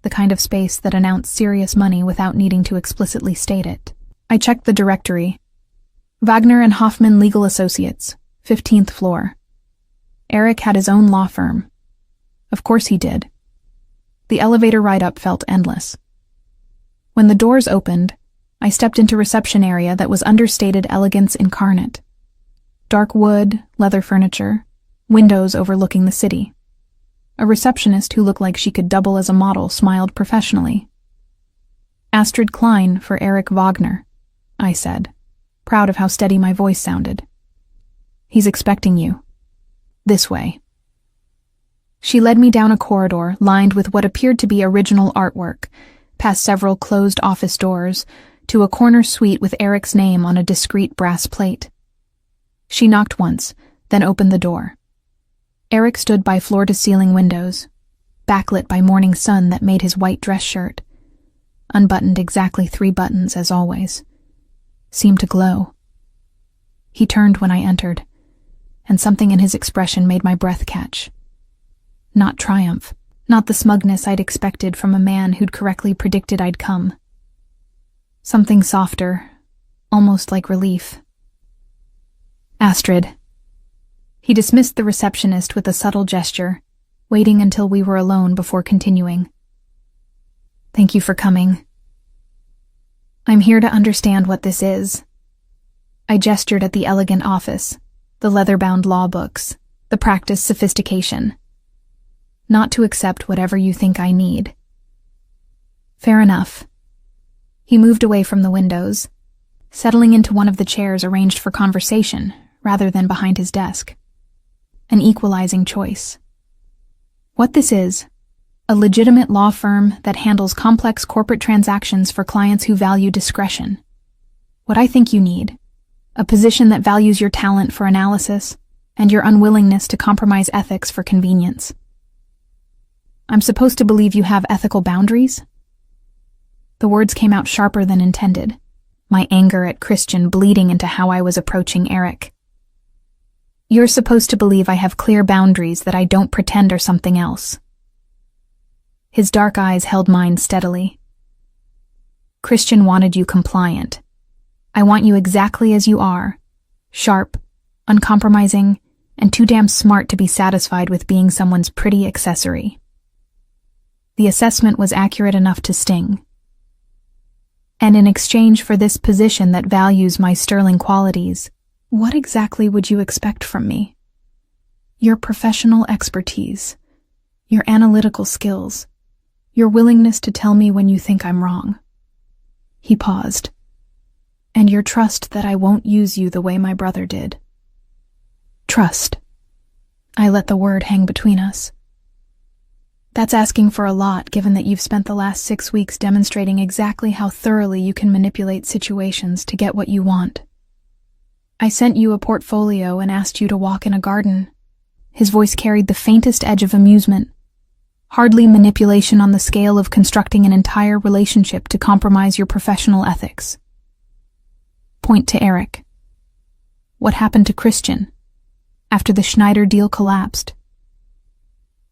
the kind of space that announced serious money without needing to explicitly state it. I checked the directory. Wagner and Hoffman Legal Associates, 15th floor. Eric had his own law firm, Of course he did. The elevator ride up felt endless. When the doors opened, I stepped into reception area that was understated elegance incarnate. Dark wood, leather furniture, windows overlooking the city. A receptionist who looked like she could double as a model smiled professionally. Astrid Klein for Eric Wagner, I said, proud of how steady my voice sounded. He's expecting you. This way. She led me down a corridor lined with what appeared to be original artwork, past several closed office doors, to a corner suite with Eric's name on a discreet brass plate. She knocked once, then opened the door. Eric stood by floor-to-ceiling windows, backlit by morning sun that made his white dress shirt, unbuttoned exactly 3 buttons as always, seemed to glow. He turned when I entered, and something in his expression made my breath catch. Not triumph, not the smugness I'd expected from a man who'd correctly predicted I'd come. Something softer, almost like relief. Astrid. He dismissed the receptionist with a subtle gesture, waiting until we were alone before continuing. Thank you for coming. I'm here to understand what this is. I gestured at the elegant office, the leather-bound law books, the practice sophistication. Not to accept whatever you think I need. Fair enough. He moved away from the windows, settling into one of the chairs arranged for conversation, rather than behind his desk. An equalizing choice. What this is, a legitimate law firm that handles complex corporate transactions for clients who value discretion. What I think you need, a position that values your talent for analysis and your unwillingness to compromise ethics for convenience. I'm supposed to believe you have ethical boundaries? The words came out sharper than intended, my anger at Christian bleeding into how I was approaching Eric. You're supposed to believe I have clear boundaries that I don't pretend are something else. His dark eyes held mine steadily. Christian wanted you compliant. I want you exactly as you are, sharp, uncompromising, and too damn smart to be satisfied with being someone's pretty accessory. The assessment was accurate enough to sting. And in exchange for this position that values my sterling qualities, what exactly would you expect from me? Your professional expertise, your analytical skills, your willingness to tell me when you think I'm wrong. He paused. And your trust that I won't use you the way my brother did. Trust. I let the word hang between us. That's asking for a lot, given that you've spent the last 6 weeks demonstrating exactly how thoroughly you can manipulate situations to get what you want. I sent you a portfolio and asked you to walk in a garden. His voice carried the faintest edge of amusement. Hardly manipulation on the scale of constructing an entire relationship to compromise your professional ethics. Point to Eric. What happened to Christian after the Schneider deal collapsed?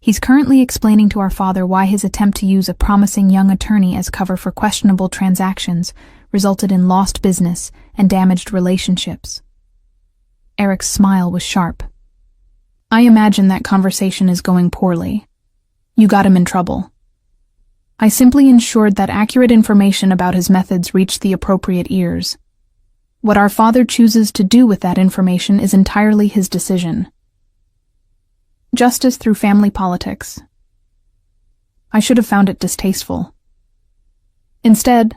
He's currently explaining to our father why his attempt to use a promising young attorney as cover for questionable transactions resulted in lost business and damaged relationships. Eric's smile was sharp. I imagine that conversation is going poorly. You got him in trouble. I simply ensured that accurate information about his methods reached the appropriate ears. What our father chooses to do with that information is entirely his decision. Justice through family politics. I should have found it distasteful. Instead,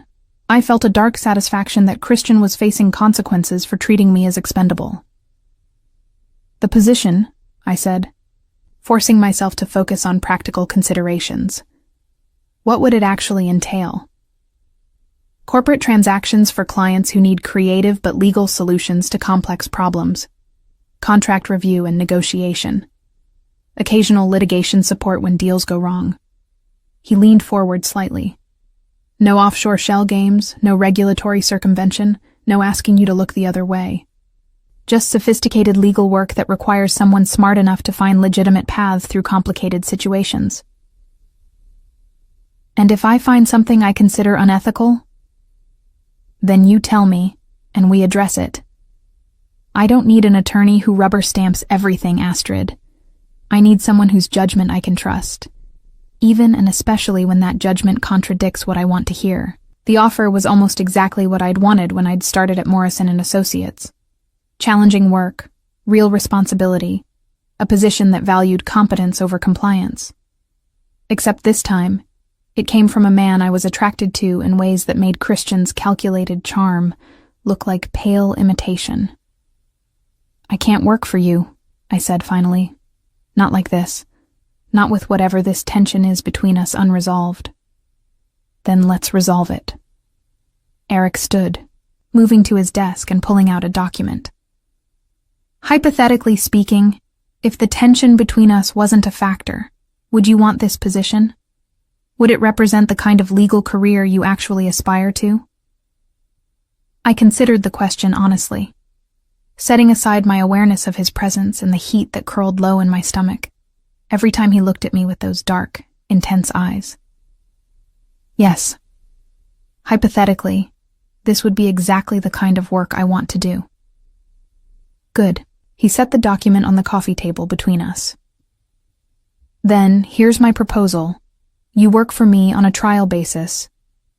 I felt a dark satisfaction that Christian was facing consequences for treating me as expendable. The position, I said, forcing myself to focus on practical considerations. What would it actually entail? Corporate transactions for clients who need creative but legal solutions to complex problems. Contract review and negotiation. Occasional litigation support when deals go wrong. He leaned forward slightly. No offshore shell games, no regulatory circumvention, no asking you to look the other way. Just sophisticated legal work that requires someone smart enough to find legitimate paths through complicated situations. And if I find something I consider unethical, then you tell me, and we address it. I don't need an attorney who rubber stamps everything, Astrid. I need someone whose judgment I can trust, even and especially when that judgment contradicts what I want to hear. The offer was almost exactly what I'd wanted when I'd started at Morrison & Associates. Challenging work, real responsibility, a position that valued competence over compliance. Except this time, it came from a man I was attracted to in ways that made Christian's calculated charm look like pale imitation. "I can't work for you," I said finally. "Not like this. Not with whatever this tension is between us unresolved." "Then let's resolve it." Eric stood, moving to his desk and pulling out a document. "Hypothetically speaking, if the tension between us wasn't a factor, would you want this position? Would it represent the kind of legal career you actually aspire to?" I considered the question honestly, setting aside my awareness of his presence and the heat that curled low in my stomach every time he looked at me with those dark, intense eyes. Yes. Hypothetically, this would be exactly the kind of work I want to do. Good. He set the document on the coffee table between us. "Then, here's my proposal. You work for me on a trial basis.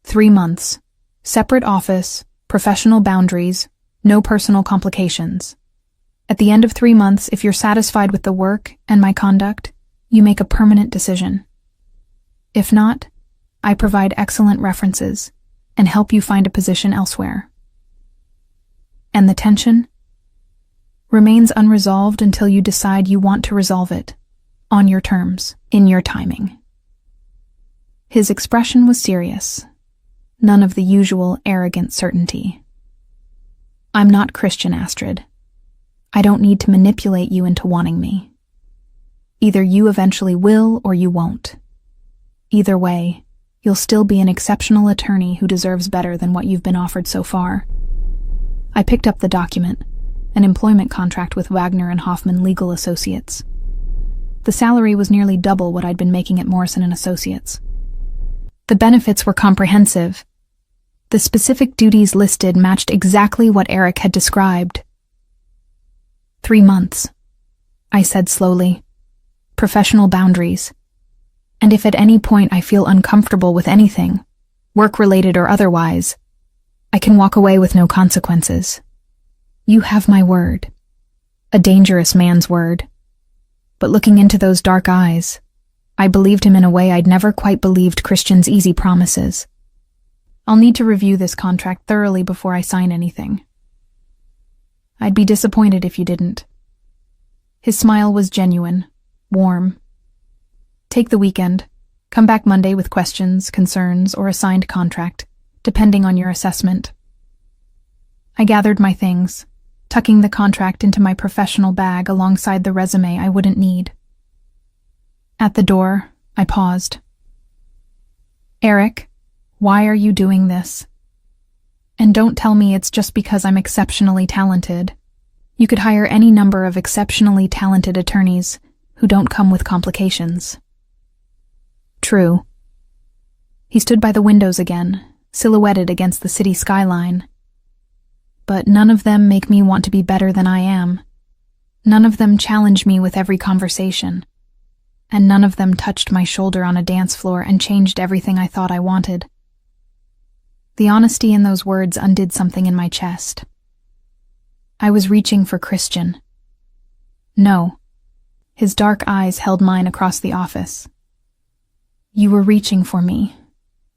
3 months. Separate office, professional boundaries, no personal complications. At the end of 3 months, if you're satisfied with the work and my conduct, you make a permanent decision. If not, I provide excellent references and help you find a position elsewhere." "And the tension?" "Remains unresolved until you decide you want to resolve it, on your terms, in your timing." His expression was serious, none of the usual arrogant certainty. "I'm not Christian, Astrid. I don't need to manipulate you into wanting me. Either you eventually will or you won't. Either way, you'll still be an exceptional attorney who deserves better than what you've been offered so far." I picked up the document, an employment contract with Wagner and Hoffman Legal Associates. The salary was nearly double what I'd been making at Morrison & Associates. The benefits were comprehensive. The specific duties listed matched exactly what Eric had described. 3 months, I said slowly. Professional boundaries. And if at any point I feel uncomfortable with anything, work-related or otherwise, I can walk away with no consequences. You have my word. A dangerous man's word. But looking into those dark eyes, I believed him in a way I'd never quite believed Christian's easy promises. "I'll need to review this contract thoroughly before I sign anything. I'd be disappointed if you didn't." His smile was genuine, warm. "Take the weekend. Come back Monday with questions, concerns, or a signed contract, depending on your assessment." I gathered my things, tucking the contract into my professional bag alongside the resume I wouldn't need. At the door, I paused. "Eric, why are you doing this? And don't tell me it's just because I'm exceptionally talented. You could hire any number of exceptionally talented attorneys who don't come with complications." "True." He stood by the windows again, silhouetted against the city skyline. "But none of them make me want to be better than I am. None of them challenge me with every conversation. And none of them touched my shoulder on a dance floor and changed everything I thought I wanted." The honesty in those words undid something in my chest. I was reaching for Christian. No. His dark eyes held mine across the office. "You were reaching for me.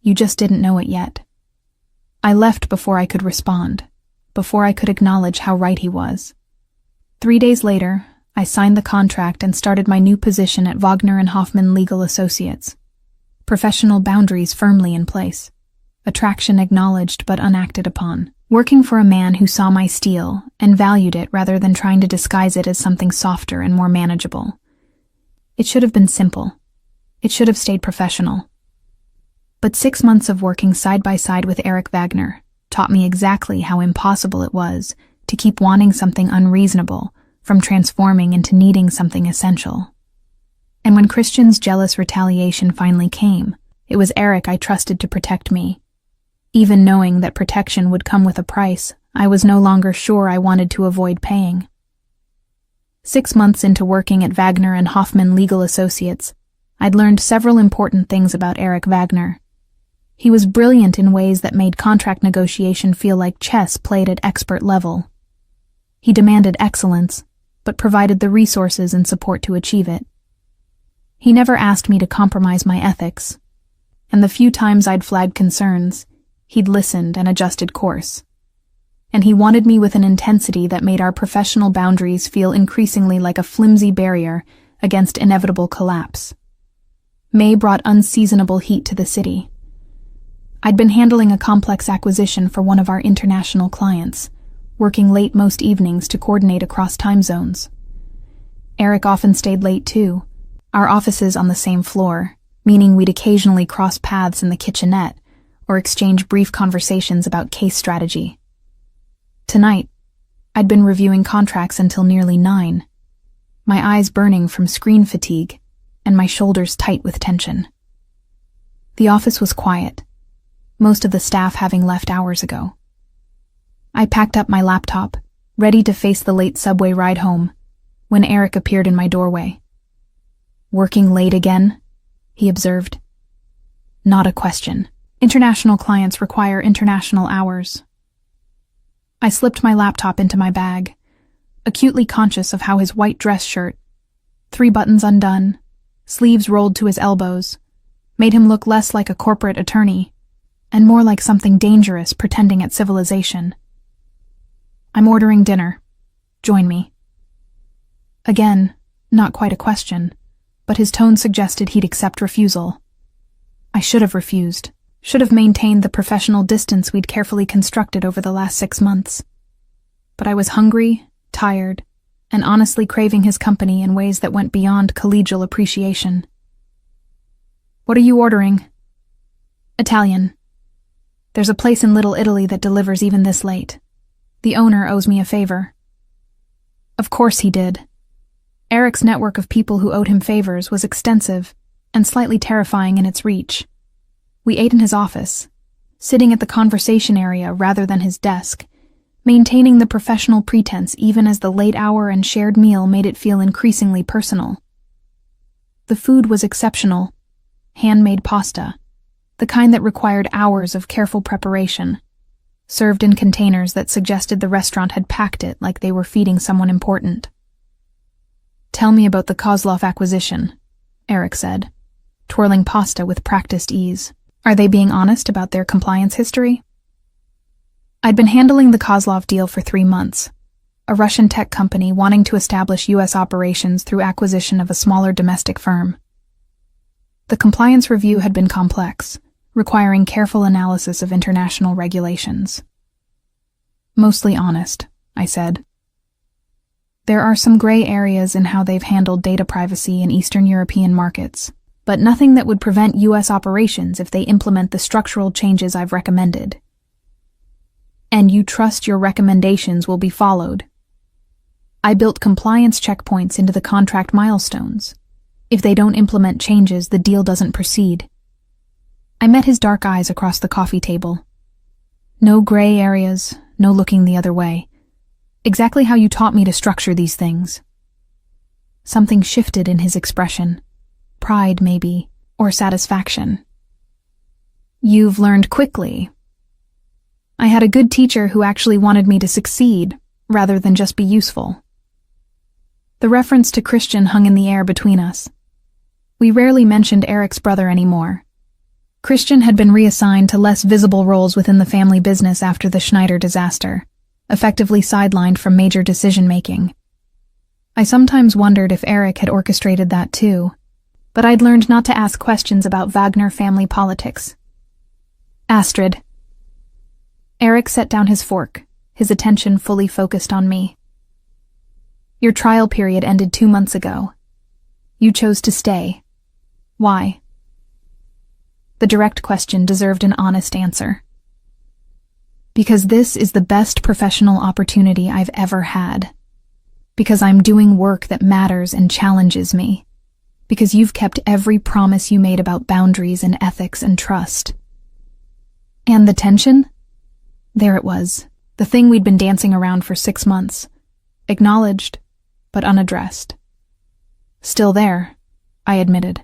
You just didn't know it yet." I left before I could respond, before I could acknowledge how right he was. 3 days later, I signed the contract and started my new position at Wagner and Hoffman Legal Associates. Professional boundaries firmly in place. Attraction acknowledged but unacted upon. Working for a man who saw my steel and valued it rather than trying to disguise it as something softer and more manageable. It should have been simple. It should have stayed professional. But 6 months of working side by side with Eric Wagner taught me exactly how impossible it was to keep wanting something unreasonable from transforming into needing something essential. And when Christian's jealous retaliation finally came, it was Eric I trusted to protect me. Even knowing that protection would come with a price, I was no longer sure I wanted to avoid paying. 6 months into working at Wagner and Hoffman Legal Associates, I'd learned several important things about Eric Wagner. He was brilliant in ways that made contract negotiation feel like chess played at expert level. He demanded excellence, but provided the resources and support to achieve it. He never asked me to compromise my ethics, and the few times I'd flagged concerns, he'd listened and adjusted course. And he wanted me with an intensity that made our professional boundaries feel increasingly like a flimsy barrier against inevitable collapse. May brought unseasonable heat to the city. I'd been handling a complex acquisition for one of our international clients, working late most evenings to coordinate across time zones. Eric often stayed late too, our offices on the same floor, meaning we'd occasionally cross paths in the kitchenette or exchange brief conversations about case strategy. Tonight, I'd been reviewing contracts until nearly 9, my eyes burning from screen fatigue and my shoulders tight with tension. The office was quiet, most of the staff having left hours ago. I packed up my laptop, ready to face the late subway ride home, when Eric appeared in my doorway. "Working late again?" he observed. "Not a question. International clients require international hours." I slipped my laptop into my bag, acutely conscious of how his white dress shirt, 3 buttons undone, sleeves rolled to his elbows, made him look less like a corporate attorney and more like something dangerous pretending at civilization. "I'm ordering dinner. Join me." Again, not quite a question, but his tone suggested he'd accept refusal. I should have refused. Should have maintained the professional distance we'd carefully constructed over the last 6 months. But I was hungry, tired, and honestly craving his company in ways that went beyond collegial appreciation. "What are you ordering?" "Italian. There's a place in Little Italy that delivers even this late. The owner owes me a favor." Of course he did. Eric's network of people who owed him favors was extensive and slightly terrifying in its reach. We ate in his office, sitting at the conversation area rather than his desk, maintaining the professional pretense even as the late hour and shared meal made it feel increasingly personal. The food was exceptional, handmade pasta, the kind that required hours of careful preparation, served in containers that suggested the restaurant had packed it like they were feeding someone important. "Tell me about the Kozlov acquisition," Eric said, twirling pasta with practiced ease. "Are they being honest about their compliance history?" I'd been handling the Kozlov deal for 3 months, a Russian tech company wanting to establish U.S. operations through acquisition of a smaller domestic firm. The compliance review had been complex, requiring careful analysis of international regulations. "Mostly honest," I said. "There are some gray areas in how they've handled data privacy in Eastern European markets, but nothing that would prevent U.S. operations if they implement the structural changes I've recommended. And you trust your recommendations will be followed. I built compliance checkpoints into the contract milestones. If they don't implement changes, the deal doesn't proceed." I met his dark eyes across the coffee table. "No gray areas, no looking the other way. Exactly how you taught me to structure these things." Something shifted in his expression. Pride, maybe, or satisfaction. "You've learned quickly." I had a good teacher who actually wanted me to succeed, rather than just be useful. The reference to Christian hung in the air between us. We rarely mentioned Eric's brother anymore. Christian had been reassigned to less visible roles within the family business after the Schneider disaster, effectively sidelined from major decision-making. I sometimes wondered if Eric had orchestrated that too, but I'd learned not to ask questions about Wagner family politics. "Astrid." Eric set down his fork, his attention fully focused on me. "Your trial period ended 2 months ago. You chose to stay. Why?" The direct question deserved an honest answer. "Because this is the best professional opportunity I've ever had. Because I'm doing work that matters and challenges me. Because you've kept every promise you made about boundaries and ethics and trust." And the tension? There it was, the thing we'd been dancing around for 6 months. Acknowledged, but unaddressed. Still there, I admitted.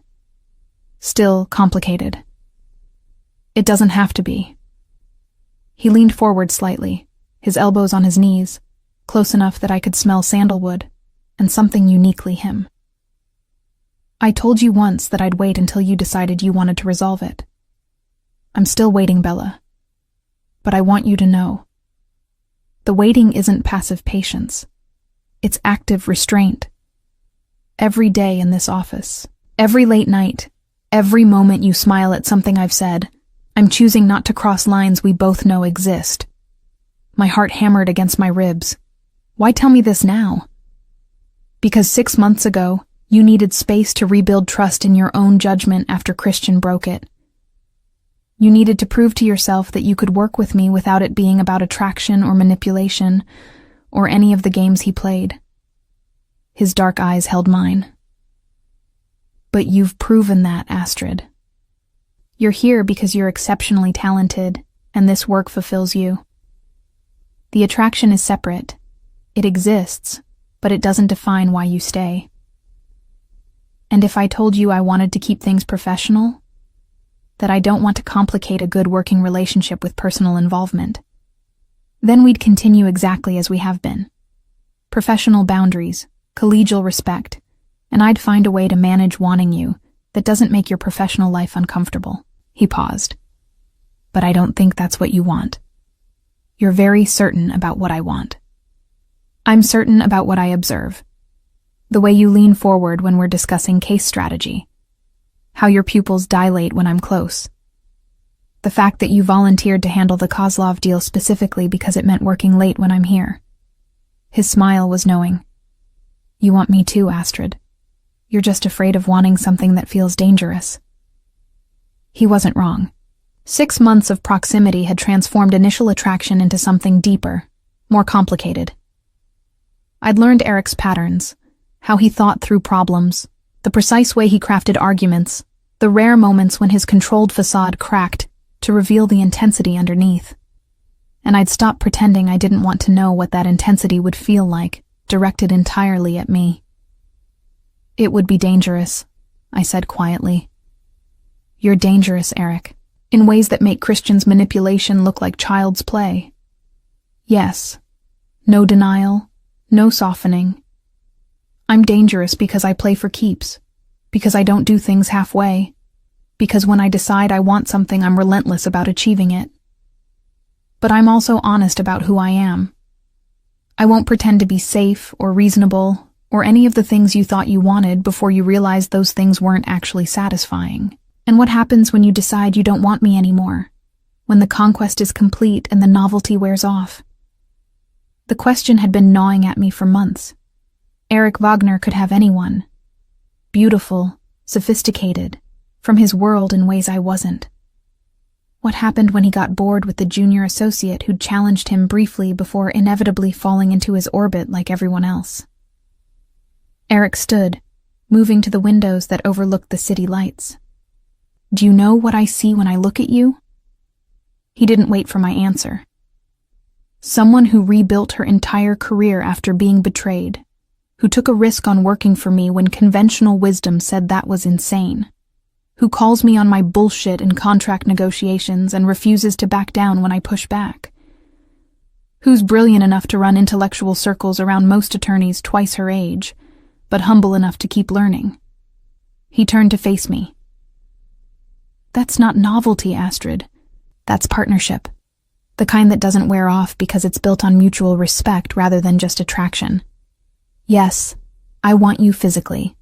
Still complicated. It doesn't have to be. He leaned forward slightly, his elbows on his knees, close enough that I could smell sandalwood and something uniquely him. I told you once that I'd wait until you decided you wanted to resolve it. I'm still waiting, Bella. But I want you to know. The waiting isn't passive patience. It's active restraint. Every day in this office, every late night, every moment you smile at something I've said, I'm choosing not to cross lines we both know exist. My heart hammered against my ribs. Why tell me this now? Because 6 months ago, you needed space to rebuild trust in your own judgment after Christian broke it. You needed to prove to yourself that you could work with me without it being about attraction or manipulation, or any of the games he played. His dark eyes held mine. But you've proven that, Astrid. You're here because you're exceptionally talented, and this work fulfills you. The attraction is separate. It exists, but it doesn't define why you stay. And if I told you I wanted to keep things professional, that I don't want to complicate a good working relationship with personal involvement, then we'd continue exactly as we have been. Professional boundaries, collegial respect, and I'd find a way to manage wanting you that doesn't make your professional life uncomfortable. He paused. But I don't think that's what you want. You're very certain about what I want. I'm certain about what I observe. The way you lean forward when we're discussing case strategy. How your pupils dilate when I'm close. The fact that you volunteered to handle the Kozlov deal specifically because it meant working late when I'm here. His smile was knowing. You want me too, Astrid. You're just afraid of wanting something that feels dangerous. He wasn't wrong. 6 months of proximity had transformed initial attraction into something deeper, more complicated. I'd learned Eric's patterns, how he thought through problems, the precise way he crafted arguments, the rare moments when his controlled facade cracked to reveal the intensity underneath. And I'd stopped pretending I didn't want to know what that intensity would feel like, directed entirely at me. It would be dangerous, I said quietly. You're dangerous, Eric, in ways that make Christian's manipulation look like child's play. Yes, no denial, no softening. I'm dangerous because I play for keeps, because I don't do things halfway, because when I decide I want something, I'm relentless about achieving it. But I'm also honest about who I am. I won't pretend to be safe or reasonable or any of the things you thought you wanted before you realized those things weren't actually satisfying. And what happens when you decide you don't want me anymore? When the conquest is complete and the novelty wears off? The question had been gnawing at me for months. Eric Wagner could have anyone. Beautiful, sophisticated, from his world in ways I wasn't. What happened when he got bored with the junior associate who'd challenged him briefly before inevitably falling into his orbit like everyone else? Eric stood, moving to the windows that overlooked the city lights. Do you know what I see when I look at you? He didn't wait for my answer. Someone who rebuilt her entire career after being betrayed, who took a risk on working for me when conventional wisdom said that was insane, who calls me on my bullshit in contract negotiations and refuses to back down when I push back, who's brilliant enough to run intellectual circles around most attorneys twice her age, but humble enough to keep learning. He turned to face me. That's not novelty, Astrid. That's partnership. The kind that doesn't wear off because it's built on mutual respect rather than just attraction. Yes, I want you physically.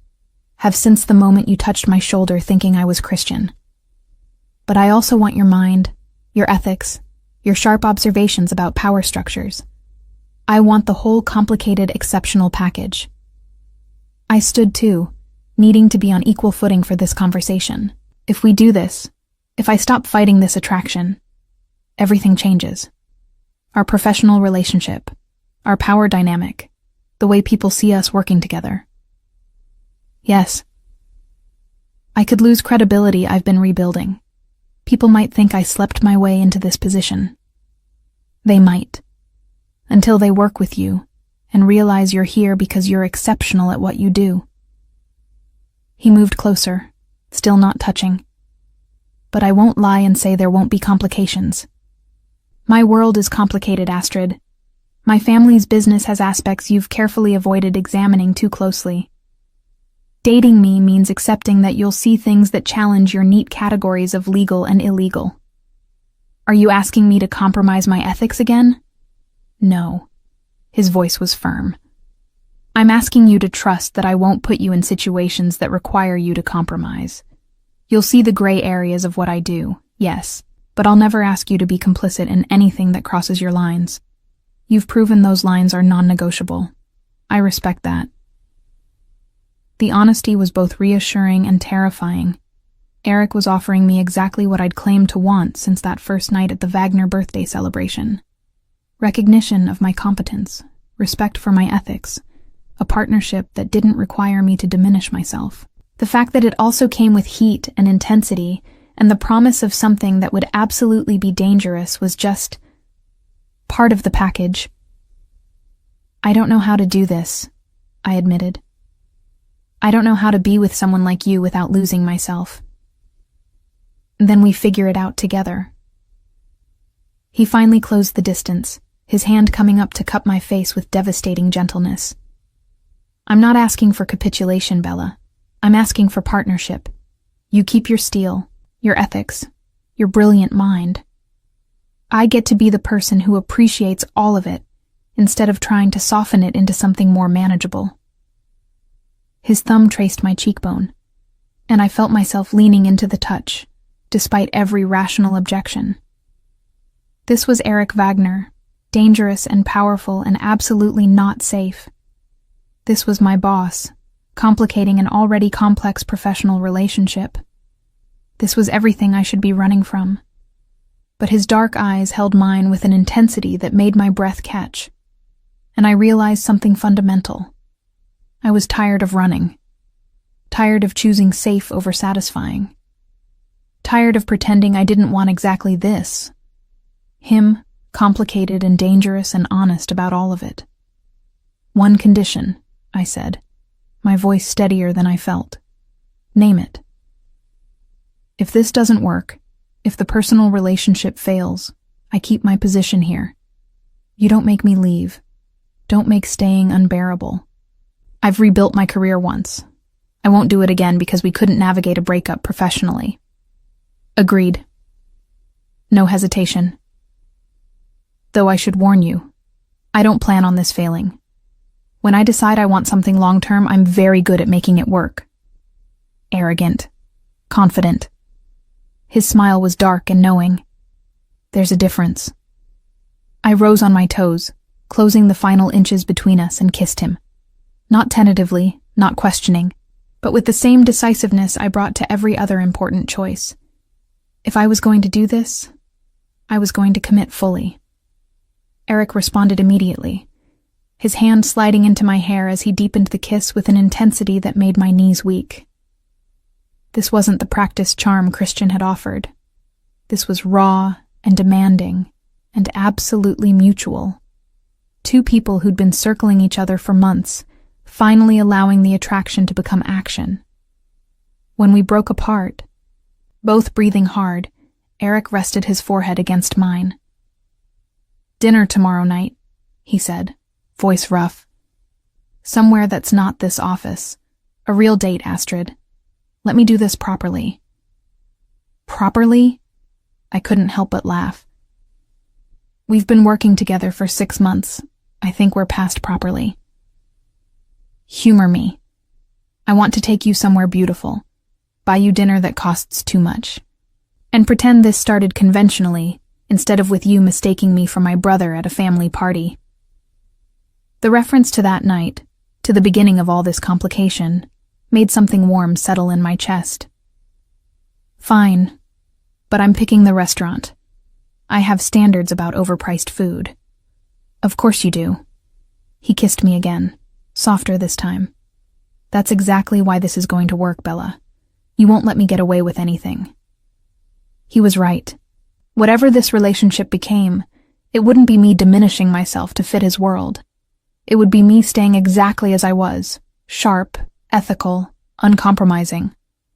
Have since the moment you touched my shoulder thinking I was Christian. But I also want your mind, your ethics, your sharp observations about power structures. I want the whole complicated, exceptional package. I stood too, needing to be on equal footing for this conversation. If we do this, if I stop fighting this attraction, everything changes. Our professional relationship, our power dynamic, the way people see us working together. Yes. I could lose credibility I've been rebuilding. People might think I slept my way into this position. They might. Until they work with you, and realize you're here because you're exceptional at what you do." He moved closer, still not touching. "But I won't lie and say there won't be complications. My world is complicated, Astrid. My family's business has aspects you've carefully avoided examining too closely. Dating me means accepting that you'll see things that challenge your neat categories of legal and illegal. Are you asking me to compromise my ethics again? No." His voice was firm. "I'm asking you to trust that I won't put you in situations that require you to compromise. You'll see the gray areas of what I do, yes, but I'll never ask you to be complicit in anything that crosses your lines. You've proven those lines are non-negotiable. I respect that." The honesty was both reassuring and terrifying. Eric was offering me exactly what I'd claimed to want since that first night at the Wagner birthday celebration. Recognition of my competence, respect for my ethics, a partnership that didn't require me to diminish myself. The fact that it also came with heat and intensity, and the promise of something that would absolutely be dangerous was just part of the package. "I don't know how to do this," I admitted. "I don't know how to be with someone like you without losing myself." "Then we figure it out together." He finally closed the distance, his hand coming up to cup my face with devastating gentleness. "I'm not asking for capitulation, Bella. I'm asking for partnership. You keep your steel, your ethics, your brilliant mind. I get to be the person who appreciates all of it, instead of trying to soften it into something more manageable." His thumb traced my cheekbone, and I felt myself leaning into the touch, despite every rational objection. This was Eric Wagner, dangerous and powerful and absolutely not safe. This was my boss, complicating an already complex professional relationship. This was everything I should be running from. But his dark eyes held mine with an intensity that made my breath catch, and I realized something fundamental. I was tired of running, tired of choosing safe over satisfying, tired of pretending I didn't want exactly this. Him, complicated and dangerous and honest about all of it. "One condition," I said, my voice steadier than I felt. "Name it." "If this doesn't work, if the personal relationship fails, I keep my position here. You don't make me leave. Don't make staying unbearable. I've rebuilt my career once. I won't do it again because we couldn't navigate a breakup professionally." "Agreed." No hesitation. "Though I should warn you, I don't plan on this failing. When I decide I want something long-term, I'm very good at making it work." Arrogant. Confident. His smile was dark and knowing. "There's a difference." I rose on my toes, closing the final inches between us, and kissed him. Not tentatively, not questioning, but with the same decisiveness I brought to every other important choice. If I was going to do this, I was going to commit fully. Eric responded immediately, his hand sliding into my hair as he deepened the kiss with an intensity that made my knees weak. This wasn't the practiced charm Christian had offered. This was raw and demanding and absolutely mutual. Two people who'd been circling each other for months, finally allowing the attraction to become action. When we broke apart, both breathing hard, Eric rested his forehead against mine. "Dinner tomorrow night," he said, voice rough. "Somewhere that's not this office. A real date, Astrid. Let me do this properly." "Properly?" I couldn't help but laugh. "We've been working together for 6 months. I think we're past properly." "Humor me. I want to take you somewhere beautiful, buy you dinner that costs too much, and pretend this started conventionally instead of with you mistaking me for my brother at a family party." The reference to that night, to the beginning of all this complication, made something warm settle in my chest. "Fine, but I'm picking the restaurant. I have standards about overpriced food." "Of course you do." He kissed me again, softer this time. "That's exactly why this is going to work, Bella. You won't let me get away with anything." He was right. Whatever this relationship became, it wouldn't be me diminishing myself to fit his world. It would be me staying exactly as I was, sharp, ethical, uncompromising,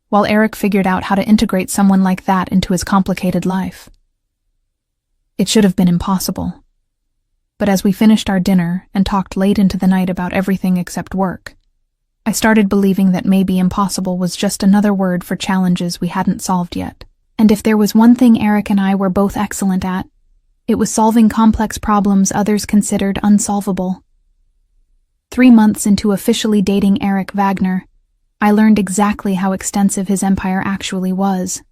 while Eric figured out how to integrate someone like that into his complicated life. It should have been impossible. But as we finished our dinner and talked late into the night about everything except work, I started believing that maybe impossible was just another word for challenges we hadn't solved yet. And if there was one thing Eric and I were both excellent at, it was solving complex problems others considered unsolvable. 3 months into officially dating Eric Wagner, I learned exactly how extensive his empire actually was,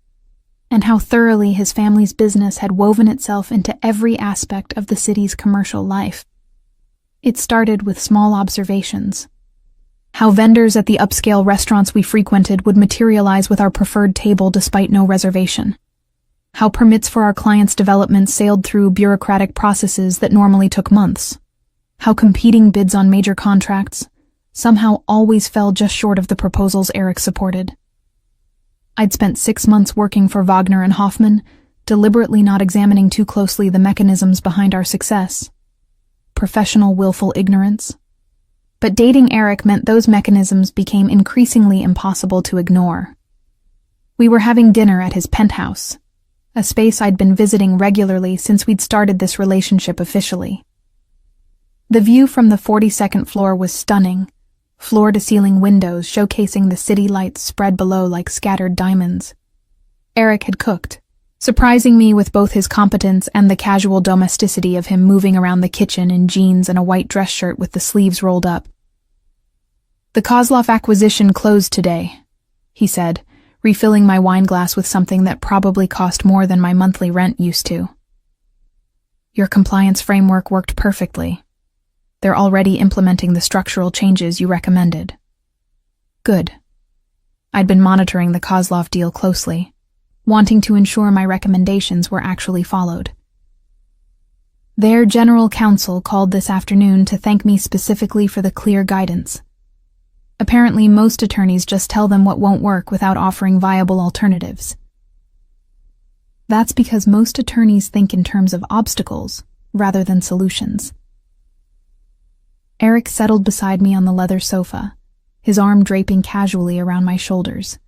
and how thoroughly his family's business had woven itself into every aspect of the city's commercial life. It started with small observations. How vendors at the upscale restaurants we frequented would materialize with our preferred table despite no reservation. How permits for our clients' development sailed through bureaucratic processes that normally took months. How competing bids on major contracts somehow always fell just short of the proposals Eric supported. I'd spent 6 months working for Wagner and Hoffman, deliberately not examining too closely the mechanisms behind our success. Professional willful ignorance. But dating Eric meant those mechanisms became increasingly impossible to ignore. We were having dinner at his penthouse, a space I'd been visiting regularly since we'd started this relationship officially. The view from the 42nd floor was stunning, floor-to-ceiling windows showcasing the city lights spread below like scattered diamonds. Eric had cooked, surprising me with both his competence and the casual domesticity of him moving around the kitchen in jeans and a white dress shirt with the sleeves rolled up. "The Kozlov acquisition closed today," he said, refilling my wine glass with something that probably cost more than my monthly rent used to. "Your compliance framework worked perfectly. They're already implementing the structural changes you recommended." Good. I'd been monitoring the Kozlov deal closely, wanting to ensure my recommendations were actually followed. Their general counsel called this afternoon to thank me specifically for the clear guidance. Apparently, most attorneys just tell them what won't work without offering viable alternatives. That's because most attorneys think in terms of obstacles rather than solutions. Eric settled beside me on the leather sofa, his arm draping casually around my shoulders.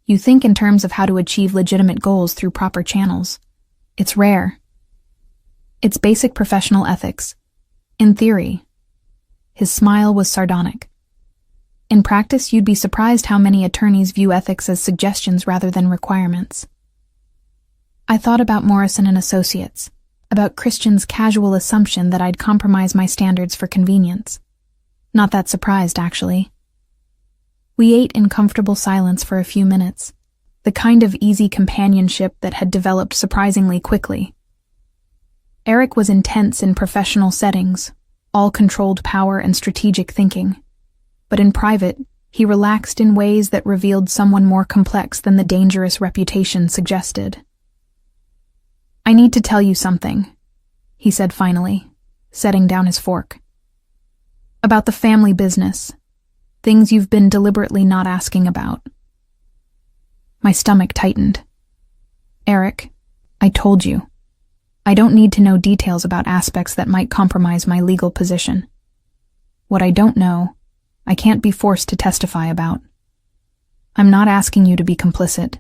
"You think in terms of how to achieve legitimate goals through proper channels. It's rare. It's basic professional ethics. In theory." His smile was sardonic. "In practice, you'd be surprised how many attorneys view ethics as suggestions rather than requirements." I thought about Morrison and Associates, about Christian's casual assumption that I'd compromise my standards for convenience. Not that surprised, actually. We ate in comfortable silence for a few minutes, the kind of easy companionship that had developed surprisingly quickly. Eric was intense in professional settings, all controlled power and strategic thinking. But in private, he relaxed in ways that revealed someone more complex than the dangerous reputation suggested. "I need to tell you something," he said finally, setting down his fork. "About the family business. Things you've been deliberately not asking about." My stomach tightened. "Eric, I told you. I don't need to know details about aspects that might compromise my legal position. What I don't know, I can't be forced to testify about. I'm not asking you to be complicit."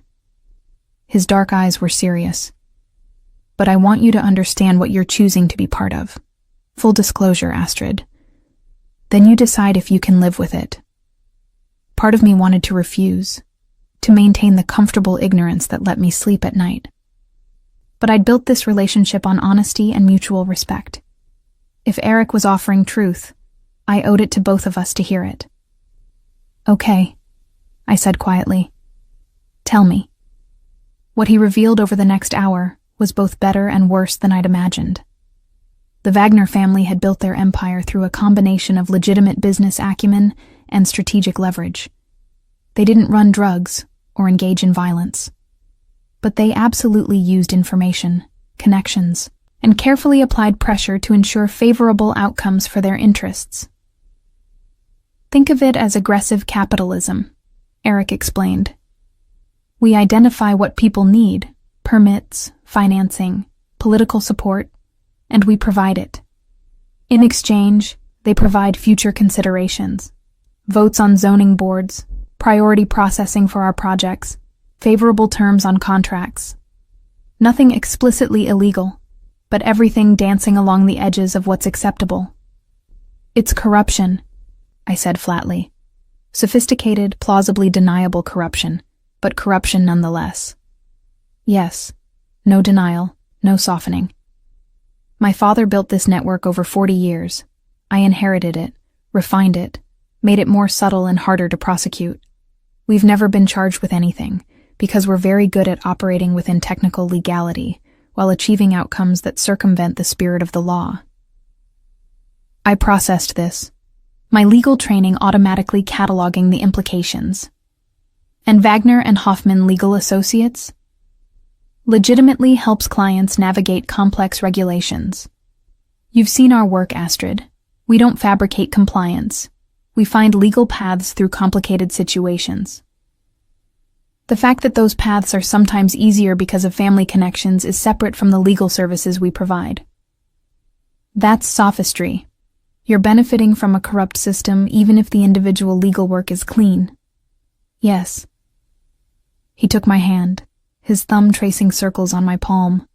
His dark eyes were serious. "But I want you to understand what you're choosing to be part of. Full disclosure, Astrid. Then you decide if you can live with it." Part of me wanted to refuse, to maintain the comfortable ignorance that let me sleep at night. But I'd built this relationship on honesty and mutual respect. If Eric was offering truth, I owed it to both of us to hear it. "Okay," I said quietly. "Tell me." What he revealed over the next hour was both better and worse than I'd imagined. The Wagner family had built their empire through a combination of legitimate business acumen and strategic leverage. They didn't run drugs or engage in violence. But they absolutely used information, connections, and carefully applied pressure to ensure favorable outcomes for their interests. "Think of it as aggressive capitalism," Eric explained. "We identify what people need, permits, financing, political support, and we provide it. In exchange, They provide future considerations. Votes on zoning boards, priority processing for our projects, favorable terms on contracts. Nothing explicitly illegal, but everything dancing along the edges of what's acceptable. It's corruption, I said flatly. Sophisticated, plausibly deniable corruption, but corruption nonetheless. Yes, no denial, no softening. My father built this network over 40 years. I inherited it, refined it, made it more subtle and harder to prosecute. We've never been charged with anything, because we're very good at operating within technical legality, while achieving outcomes that circumvent the spirit of the law. I processed this, my legal training automatically cataloging the implications. And Wagner and Hoffman Legal Associates legitimately helps clients navigate complex regulations. You've seen our work, Astrid. We don't fabricate compliance. We find legal paths through complicated situations. The fact that those paths are sometimes easier because of family connections is separate from the legal services we provide. That's sophistry. You're benefiting from a corrupt system even if the individual legal work is clean. Yes. He took my hand, his thumb tracing circles on my palm.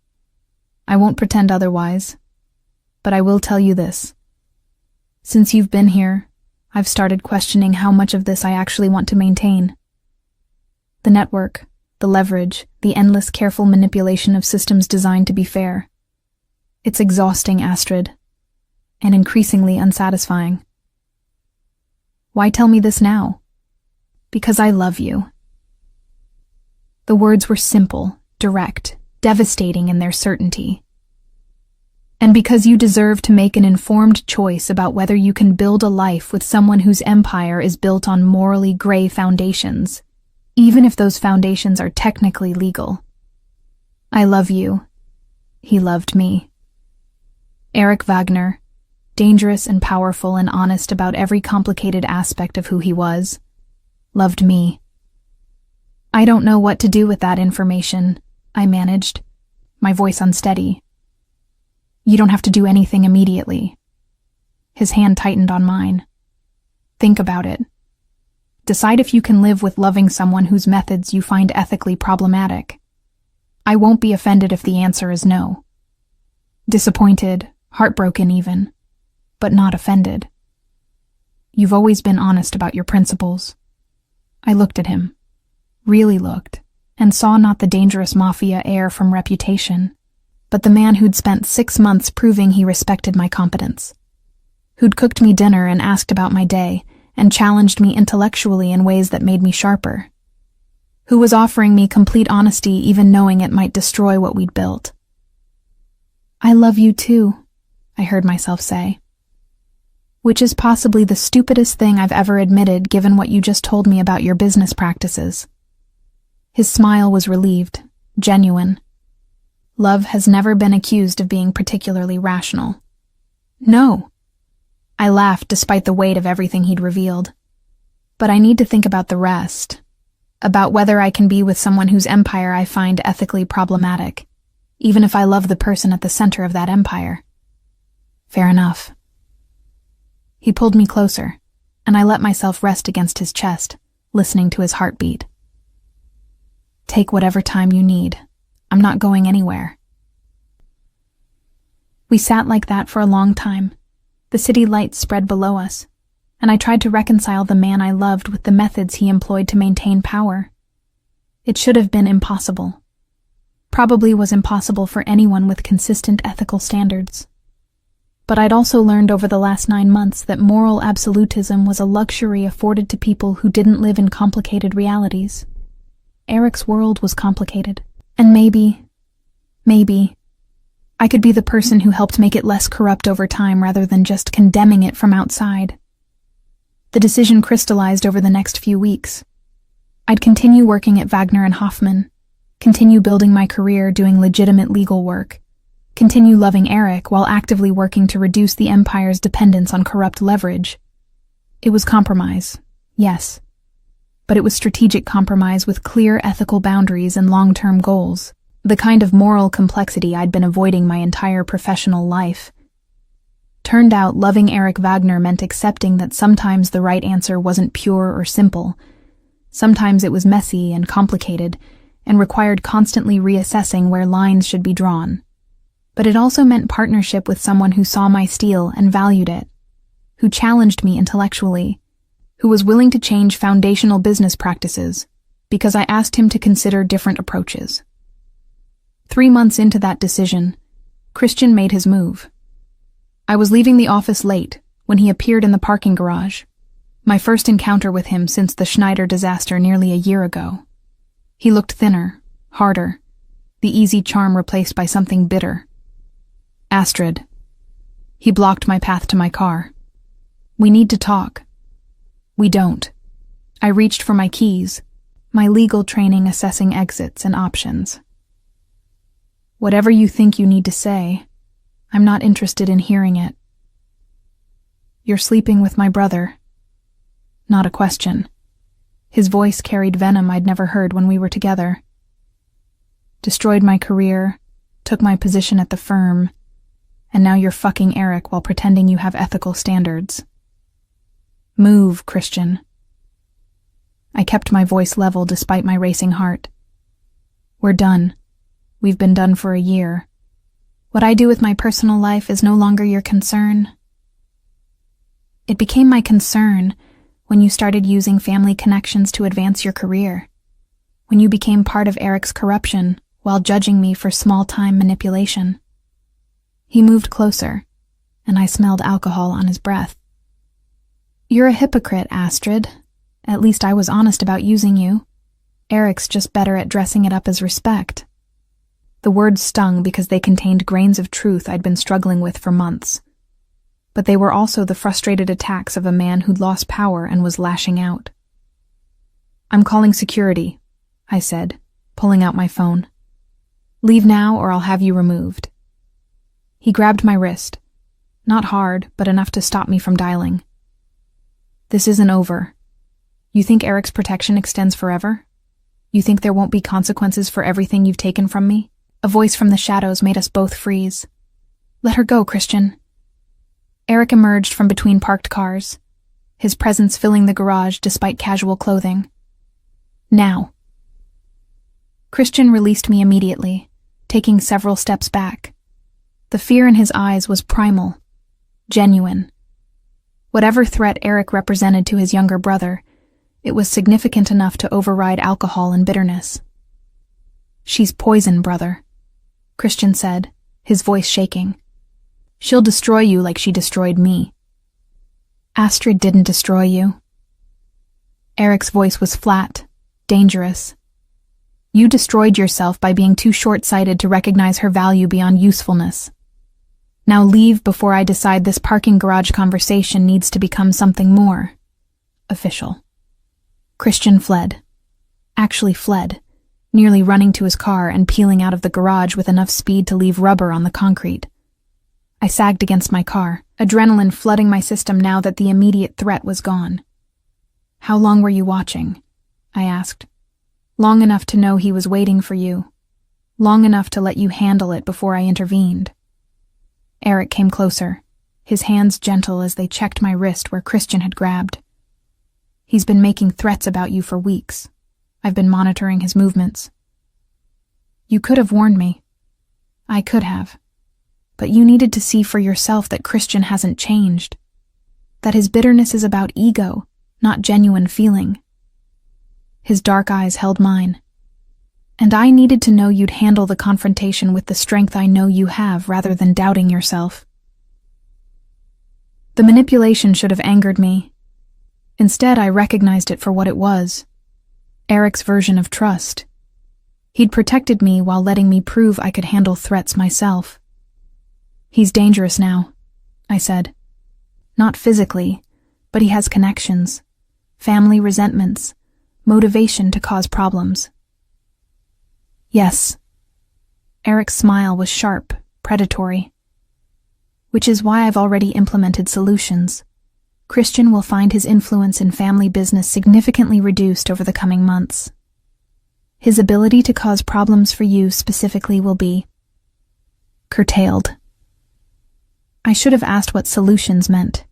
I won't pretend otherwise, but I will tell you this. Since you've been here, I've started questioning how much of this I actually want to maintain. The network, the leverage, the endless careful manipulation of systems designed to be fair. It's exhausting, Astrid, and increasingly unsatisfying. Why tell me this now? Because I love you. The words were simple, direct, devastating in their certainty. And because you deserve to make an informed choice about whether you can build a life with someone whose empire is built on morally gray foundations, even if those foundations are technically legal. I love you. He loved me. Eric Wagner, dangerous and powerful and honest about every complicated aspect of who he was, loved me. I don't know what to do with that information, I managed, my voice unsteady. You don't have to do anything immediately. His hand tightened on mine. Think about it. Decide if you can live with loving someone whose methods you find ethically problematic. I won't be offended if the answer is no. Disappointed, heartbroken even, but not offended. You've always been honest about your principles. I looked at him, really looked, and saw not the dangerous Mafia heir from reputation, but the man who'd spent 6 months proving he respected my competence, who'd cooked me dinner and asked about my day, and challenged me intellectually in ways that made me sharper, who was offering me complete honesty even knowing it might destroy what we'd built. I love you too, I heard myself say, which is possibly the stupidest thing I've ever admitted given what you just told me about your business practices. His smile was relieved, genuine. Love has never been accused of being particularly rational. No. I laughed despite the weight of everything he'd revealed. But I need to think about the rest. About whether I can be with someone whose empire I find ethically problematic, even if I love the person at the center of that empire. Fair enough. He pulled me closer, and I let myself rest against his chest, listening to his heartbeat. Take whatever time you need. I'm not going anywhere. We sat like that for a long time. The city lights spread below us, and I tried to reconcile the man I loved with the methods he employed to maintain power. It should have been impossible. Probably was impossible for anyone with consistent ethical standards. But I'd also learned over the last 9 months that moral absolutism was a luxury afforded to people who didn't live in complicated realities. Eric's world was complicated, and maybe, I could be the person who helped make it less corrupt over time rather than just condemning it from outside. The decision crystallized over the next few weeks. I'd continue working at Wagner and Hoffman, continue building my career doing legitimate legal work, continue loving Eric while actively working to reduce the empire's dependence on corrupt leverage. It was compromise, yes, but it was strategic compromise with clear ethical boundaries and long-term goals. The kind of moral complexity I'd been avoiding my entire professional life. Turned out loving Eric Wagner meant accepting that sometimes the right answer wasn't pure or simple. Sometimes it was messy and complicated, and required constantly reassessing where lines should be drawn. But it also meant partnership with someone who saw my steel and valued it, who challenged me intellectually, who was willing to change foundational business practices, because I asked him to consider different approaches. 3 months into that decision, Christian made his move. I was leaving the office late when he appeared in the parking garage, my first encounter with him since the Schneider disaster nearly a year ago. He looked thinner, harder, the easy charm replaced by something bitter. Astrid. He blocked my path to my car. We need to talk. We don't. I reached for my keys, my legal training assessing exits and options. Whatever you think you need to say, I'm not interested in hearing it. You're sleeping with my brother. Not a question. His voice carried venom I'd never heard when we were together. Destroyed my career, took my position at the firm, and now you're fucking Eric while pretending you have ethical standards. Move, Christian. I kept my voice level despite my racing heart. We're done. We've been done for a year. What I do with my personal life is no longer your concern. It became my concern when you started using family connections to advance your career, when you became part of Eric's corruption while judging me for small-time manipulation. He moved closer, and I smelled alcohol on his breath. You're a hypocrite, Astrid. At least I was honest about using you. Eric's just better at dressing it up as respect. The words stung because they contained grains of truth I'd been struggling with for months. But they were also the frustrated attacks of a man who'd lost power and was lashing out. I'm calling security, I said, pulling out my phone. Leave now or I'll have you removed. He grabbed my wrist. Not hard, but enough to stop me from dialing. This isn't over. You think Eric's protection extends forever? You think there won't be consequences for everything you've taken from me? A voice from the shadows made us both freeze. Let her go, Christian. Eric emerged from between parked cars, his presence filling the garage despite casual clothing. Now. Christian released me immediately, taking several steps back. The fear in his eyes was primal, genuine. Whatever threat Eric represented to his younger brother, it was significant enough to override alcohol and bitterness. She's poison, brother, Christian said, his voice shaking. She'll destroy you like she destroyed me. Astrid didn't destroy you. Eric's voice was flat, dangerous. You destroyed yourself by being too short-sighted to recognize her value beyond usefulness. Now leave before I decide this parking garage conversation needs to become something more official. Christian fled. Actually fled, nearly running to his car and peeling out of the garage with enough speed to leave rubber on the concrete. I sagged against my car, adrenaline flooding my system now that the immediate threat was gone. How long were you watching? I asked. Long enough to know he was waiting for you. Long enough to let you handle it before I intervened. Eric came closer, his hands gentle as they checked my wrist where Christian had grabbed. He's been making threats about you for weeks. I've been monitoring his movements. You could have warned me. I could have. But you needed to see for yourself that Christian hasn't changed. That his bitterness is about ego, not genuine feeling. His dark eyes held mine. And I needed to know you'd handle the confrontation with the strength I know you have rather than doubting yourself. The manipulation should have angered me. Instead, I recognized it for what it was. Eric's version of trust. He'd protected me while letting me prove I could handle threats myself. He's dangerous now, I said. Not physically, but he has connections, family resentments, motivation to cause problems. Yes. Eric's smile was sharp, predatory. Which is why I've already implemented solutions. Christian will find his influence in family business significantly reduced over the coming months. His ability to cause problems for you specifically will be curtailed. I should have asked what solutions meant.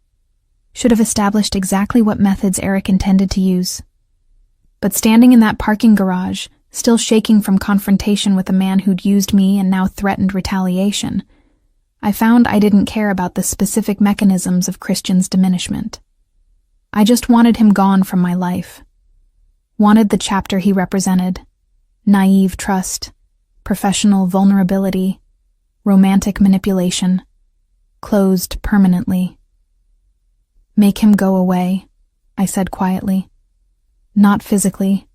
Should have established exactly what methods Eric intended to use. But standing in that parking garage, still shaking from confrontation with a man who'd used me and now threatened retaliation, I found I didn't care about the specific mechanisms of Christian's diminishment. I just wanted him gone from my life. Wanted the chapter he represented: naive trust, professional vulnerability, romantic manipulation, closed permanently. Make him go away, I said quietly. Not physically,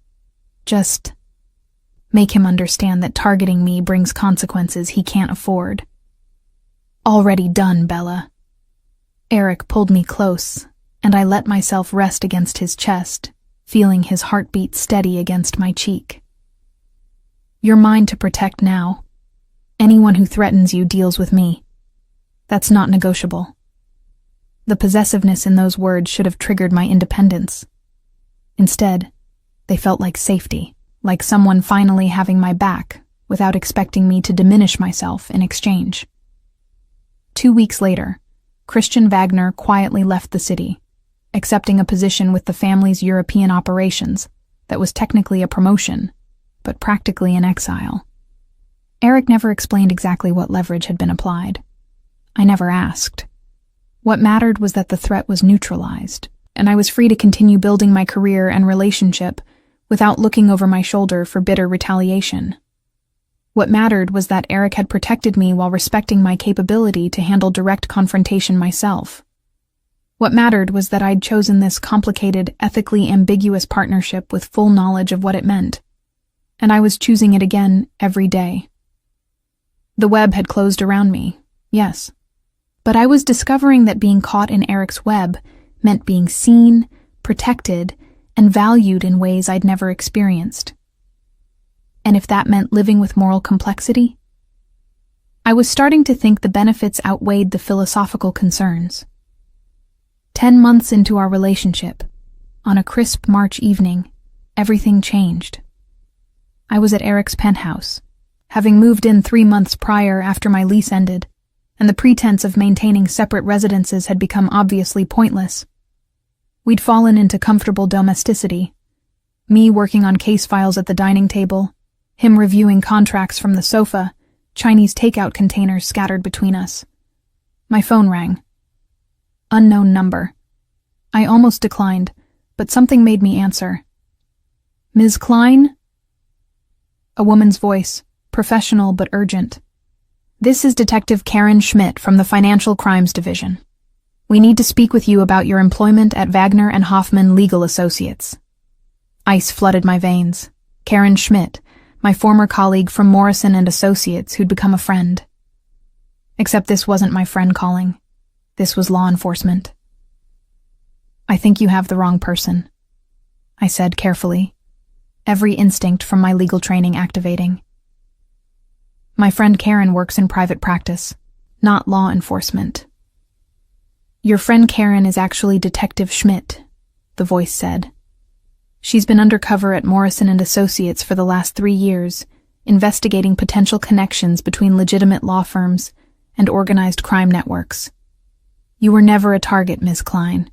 just make him understand that targeting me brings consequences he can't afford. Already done, Bella. Eric pulled me close, and I let myself rest against his chest, feeling his heartbeat steady against my cheek. You're mine to protect now. Anyone who threatens you deals with me. That's not negotiable. The possessiveness in those words should have triggered my independence. Instead, they felt like safety, like someone finally having my back without expecting me to diminish myself in exchange. 2 weeks later, Christian Wagner quietly left the city, accepting a position with the family's European operations that was technically a promotion, but practically an exile. Eric never explained exactly what leverage had been applied. I never asked. What mattered was that the threat was neutralized, and I was free to continue building my career and relationship without looking over my shoulder for bitter retaliation. What mattered was that Eric had protected me while respecting my capability to handle direct confrontation myself. What mattered was that I'd chosen this complicated, ethically ambiguous partnership with full knowledge of what it meant, and I was choosing it again every day. The web had closed around me, yes, but I was discovering that being caught in Eric's web meant being seen, protected, and valued in ways I'd never experienced. And if that meant living with moral complexity? I was starting to think the benefits outweighed the philosophical concerns. 10 months into our relationship, on a crisp March evening, everything changed. I was at Eric's penthouse, having moved in 3 months prior after my lease ended, and the pretense of maintaining separate residences had become obviously pointless. We'd fallen into comfortable domesticity, me working on case files at the dining table, him reviewing contracts from the sofa, Chinese takeout containers scattered between us. My phone rang. Unknown number. I almost declined, but something made me answer. Ms. Klein? A woman's voice, professional but urgent. This is Detective Karen Schmidt from the Financial Crimes Division. We need to speak with you about your employment at Wagner and Hoffman Legal Associates. Ice flooded my veins. Karen Schmidt, my former colleague from Morrison and Associates who'd become a friend. Except this wasn't my friend calling. This was law enforcement. I think you have the wrong person, I said carefully, every instinct from my legal training activating. My friend Karen works in private practice, not law enforcement. Your friend Karen is actually Detective Schmidt, the voice said. She's been undercover at Morrison and Associates for the last 3 years, investigating potential connections between legitimate law firms and organized crime networks. You were never a target, Ms. Klein,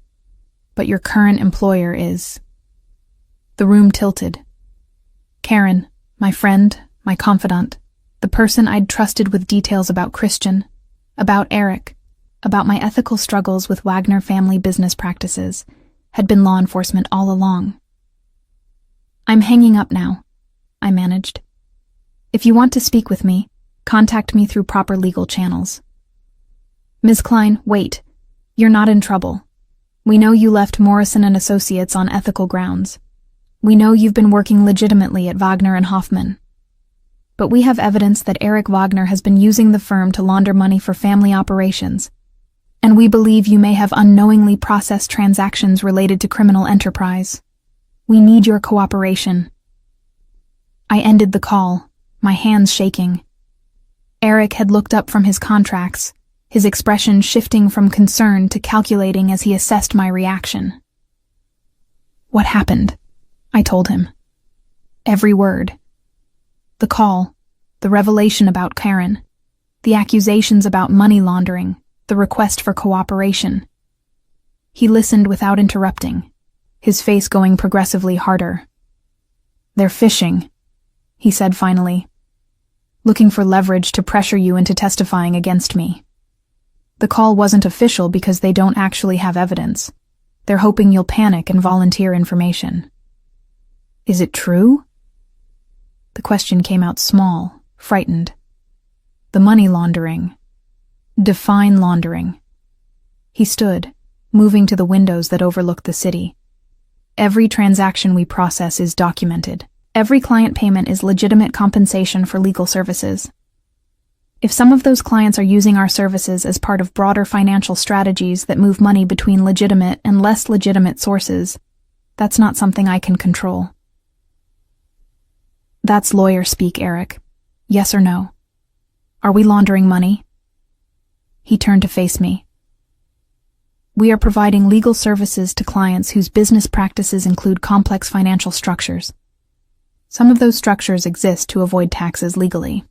but your current employer is. The room tilted. Karen, my friend, my confidant, the person I'd trusted with details about Christian, about Eric, about my ethical struggles with Wagner family business practices, had been law enforcement all along. I'm hanging up now, I managed. If you want to speak with me, contact me through proper legal channels. Ms. Klein, wait. You're not in trouble. We know you left Morrison and Associates on ethical grounds. We know you've been working legitimately at Wagner and Hoffman. But we have evidence that Eric Wagner has been using the firm to launder money for family operations, and we believe you may have unknowingly processed transactions related to criminal enterprise. We need your cooperation. I ended the call, my hands shaking. Eric had looked up from his contracts, his expression shifting from concern to calculating as he assessed my reaction. What happened? I told him. Every word. The call, the revelation about Karen, the accusations about money laundering, the request for cooperation. He listened without interrupting, his face going progressively harder. "They're fishing," he said finally, "looking for leverage to pressure you into testifying against me. The call wasn't official because they don't actually have evidence. They're hoping you'll panic and volunteer information." "Is it true?" The question came out small, frightened. "The money laundering. Define laundering." He stood, moving to the windows that overlooked the city. "Every transaction we process is documented. Every client payment is legitimate compensation for legal services. If some of those clients are using our services as part of broader financial strategies that move money between legitimate and less legitimate sources, that's not something I can control." "That's lawyer speak, Eric. Yes or no? Are we laundering money?" He turned to face me. "We are providing legal services to clients whose business practices include complex financial structures. Some of those structures exist to avoid taxes legally.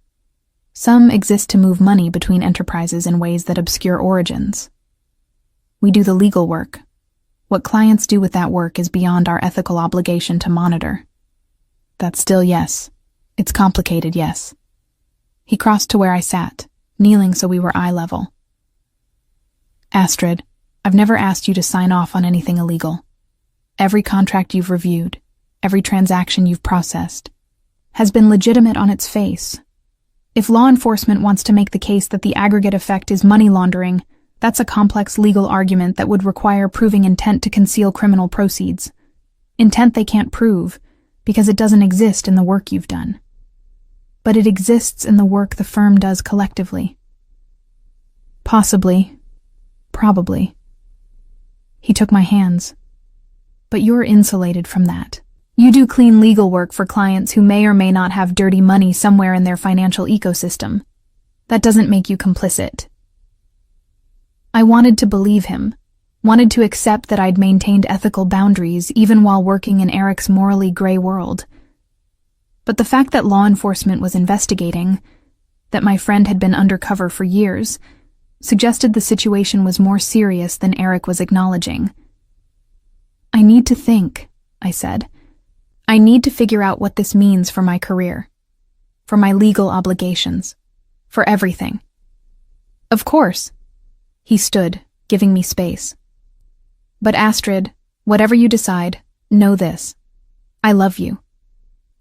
Some exist to move money between enterprises in ways that obscure origins. We do the legal work. What clients do with that work is beyond our ethical obligation to monitor." "That's still yes. It's complicated, yes." He crossed to where I sat, kneeling so we were eye level. "Astrid, I've never asked you to sign off on anything illegal. Every contract you've reviewed, every transaction you've processed, has been legitimate on its face. If law enforcement wants to make the case that the aggregate effect is money laundering, that's a complex legal argument that would require proving intent to conceal criminal proceeds. Intent they can't prove, because it doesn't exist in the work you've done. But it exists in the work the firm does collectively." "Possibly. Probably." He took my hands. "But you're insulated from that. You do clean legal work for clients who may or may not have dirty money somewhere in their financial ecosystem. That doesn't make you complicit." I wanted to believe him, wanted to accept that I'd maintained ethical boundaries even while working in Eric's morally gray world. But the fact that law enforcement was investigating, that my friend had been undercover for years, suggested the situation was more serious than Eric was acknowledging. "I need to think," I said. "I need to figure out what this means for my career, for my legal obligations, for everything." "Of course." He stood, giving me space. "But Astrid, whatever you decide, know this. I love you.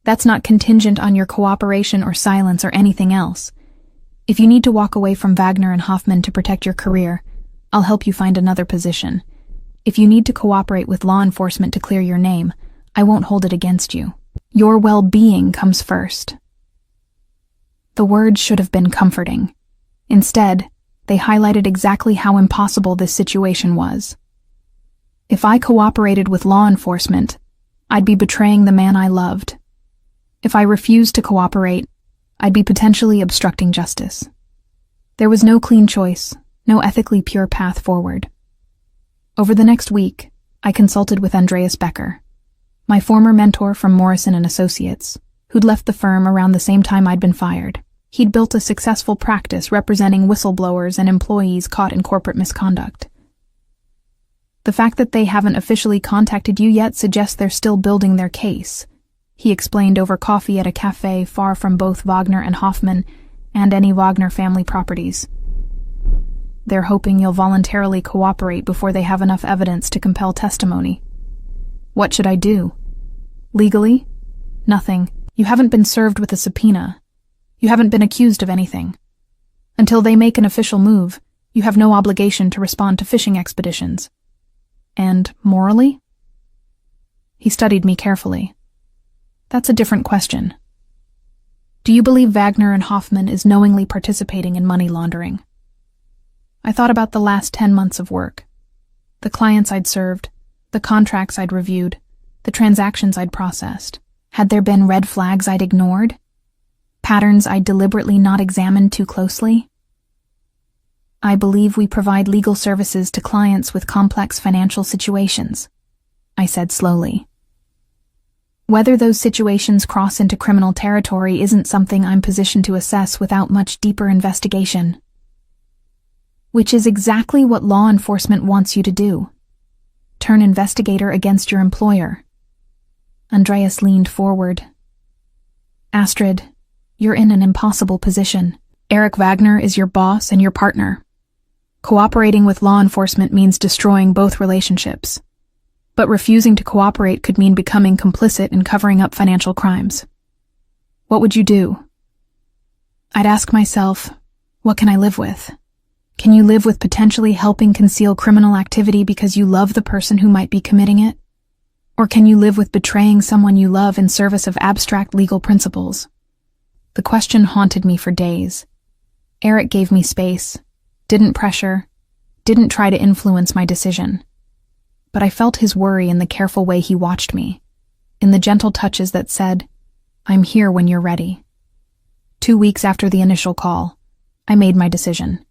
That's not contingent on your cooperation or silence or anything else. If you need to walk away from Wagner and Hoffman to protect your career, I'll help you find another position. If you need to cooperate with law enforcement to clear your name, I won't hold it against you. Your well-being comes first." The words should have been comforting. Instead, they highlighted exactly how impossible this situation was. If I cooperated with law enforcement, I'd be betraying the man I loved. If I refused to cooperate, I'd be potentially obstructing justice. There was no clean choice, no ethically pure path forward. Over the next week, I consulted with Andreas Becker, my former mentor from Morrison & Associates, who'd left the firm around the same time I'd been fired. He'd built a successful practice representing whistleblowers and employees caught in corporate misconduct. "The fact that they haven't officially contacted you yet suggests they're still building their case," he explained over coffee at a cafe far from both Wagner and Hoffman and any Wagner family properties. "They're hoping you'll voluntarily cooperate before they have enough evidence to compel testimony." "What should I do?" "Legally? Nothing. You haven't been served with a subpoena. You haven't been accused of anything. Until they make an official move, you have no obligation to respond to fishing expeditions." "And morally?" He studied me carefully. "That's a different question. Do you believe Wagner and Hoffman is knowingly participating in money laundering?" I thought about the last 10 months of work. The clients I'd served, the contracts I'd reviewed, the transactions I'd processed. Had there been red flags I'd ignored? Patterns I'd deliberately not examined too closely? "I believe we provide legal services to clients with complex financial situations," I said slowly. "Whether those situations cross into criminal territory isn't something I'm positioned to assess without much deeper investigation." which is exactly what law enforcement wants you to do. Turn investigator against your employer. Andreas leaned forward. Astrid, you're in an impossible position. Eric Wagner is your boss and your partner. Cooperating with law enforcement means destroying both relationships. But refusing to cooperate could mean becoming complicit in covering up financial crimes. What would you do? I'd ask myself, what can I live with? Can you live with potentially helping conceal criminal activity because you love the person who might be committing it? Or can you live with betraying someone you love in service of abstract legal principles? The question haunted me for days. Eric gave me space, didn't pressure, didn't try to influence my decision. But I felt his worry in the careful way he watched me, in the gentle touches that said, I'm here when you're ready. 2 weeks after the initial call, I made my decision.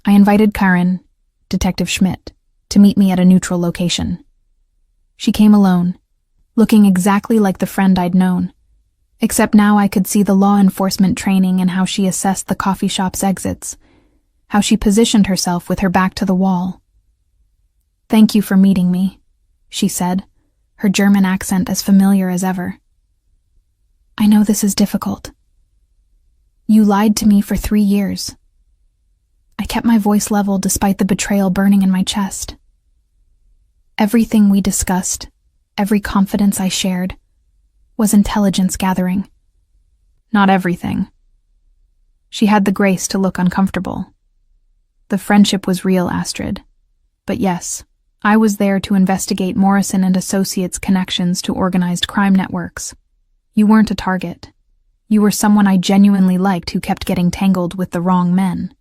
I invited Karen, Detective Schmidt, to meet me at a neutral location. She came alone, looking exactly like the friend I'd known, except now I could see the law enforcement training and how she assessed the coffee shop's exits, how she positioned herself with her back to the wall. Thank you for meeting me, she said, her German accent as familiar as ever. I know this is difficult. You lied to me for 3 years. I kept my voice level despite the betrayal burning in my chest. Everything we discussed, every confidence I shared, was intelligence gathering. Not everything. She had the grace to look uncomfortable. The friendship was real, Astrid. But yes, I was there to investigate Morrison and Associates' connections to organized crime networks. You weren't a target. You were someone I genuinely liked who kept getting tangled with the wrong men.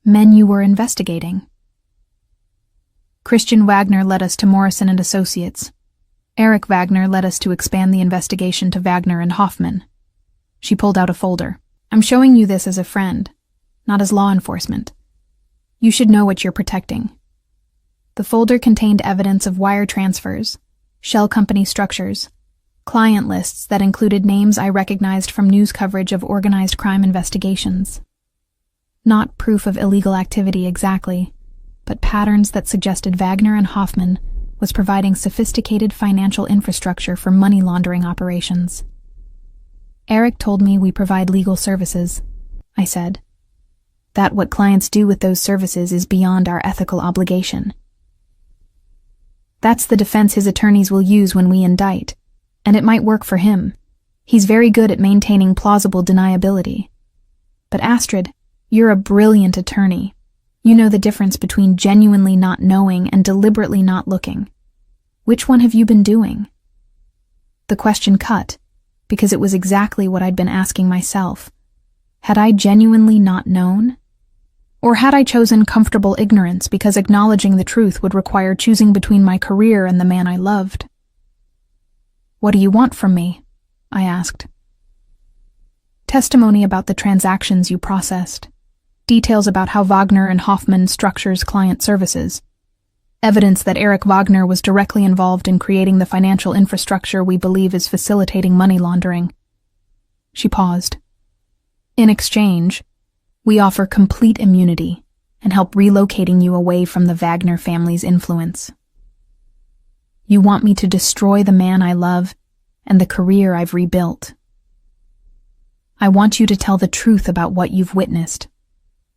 Men you were investigating. Christian Wagner led us to Morrison and Associates. Eric Wagner led us to expand the investigation to Wagner and Hoffman. She pulled out a folder. I'm showing you this as a friend, not as law enforcement. You should know what you're protecting. The folder contained evidence of wire transfers, shell company structures, client lists that included names I recognized from news coverage of organized crime investigations. Not proof of illegal activity exactly, but patterns that suggested Wagner and Hoffman was providing sophisticated financial infrastructure for money laundering operations. Eric told me we provide legal services, I said. That what clients do with those services is beyond our ethical obligation. That's the defense his attorneys will use when we indict, and it might work for him. He's very good at maintaining plausible deniability. But Astrid, you're a brilliant attorney. You know the difference between genuinely not knowing and deliberately not looking. Which one have you been doing? The question cut, because it was exactly what I'd been asking myself. Had I genuinely not known? Or had I chosen comfortable ignorance because acknowledging the truth would require choosing between my career and the man I loved? What do you want from me? I asked. Testimony about the transactions you processed. Details about how Wagner and Hoffman structures client services. Evidence that Eric Wagner was directly involved in creating the financial infrastructure we believe is facilitating money laundering. She paused. In exchange, we offer complete immunity and help relocating you away from the Wagner family's influence. You want me to destroy the man I love and the career I've rebuilt. I want you to tell the truth about what you've witnessed.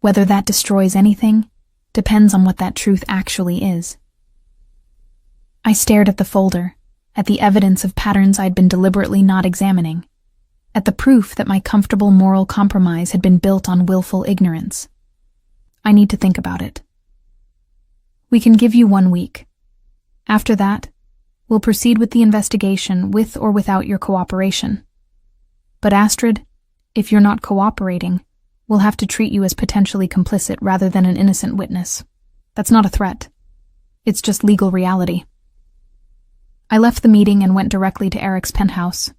Whether that destroys anything depends on what that truth actually is. I stared at the folder, at the evidence of patterns I'd been deliberately not examining, at the proof that my comfortable moral compromise had been built on willful ignorance. I need to think about it. We can give you 1 week. After that, we'll proceed with the investigation with or without your cooperation. But Astrid, if you're not cooperating, we'll have to treat you as potentially complicit rather than an innocent witness. That's not a threat. It's just legal reality. I left the meeting and went directly to Eric's penthouse.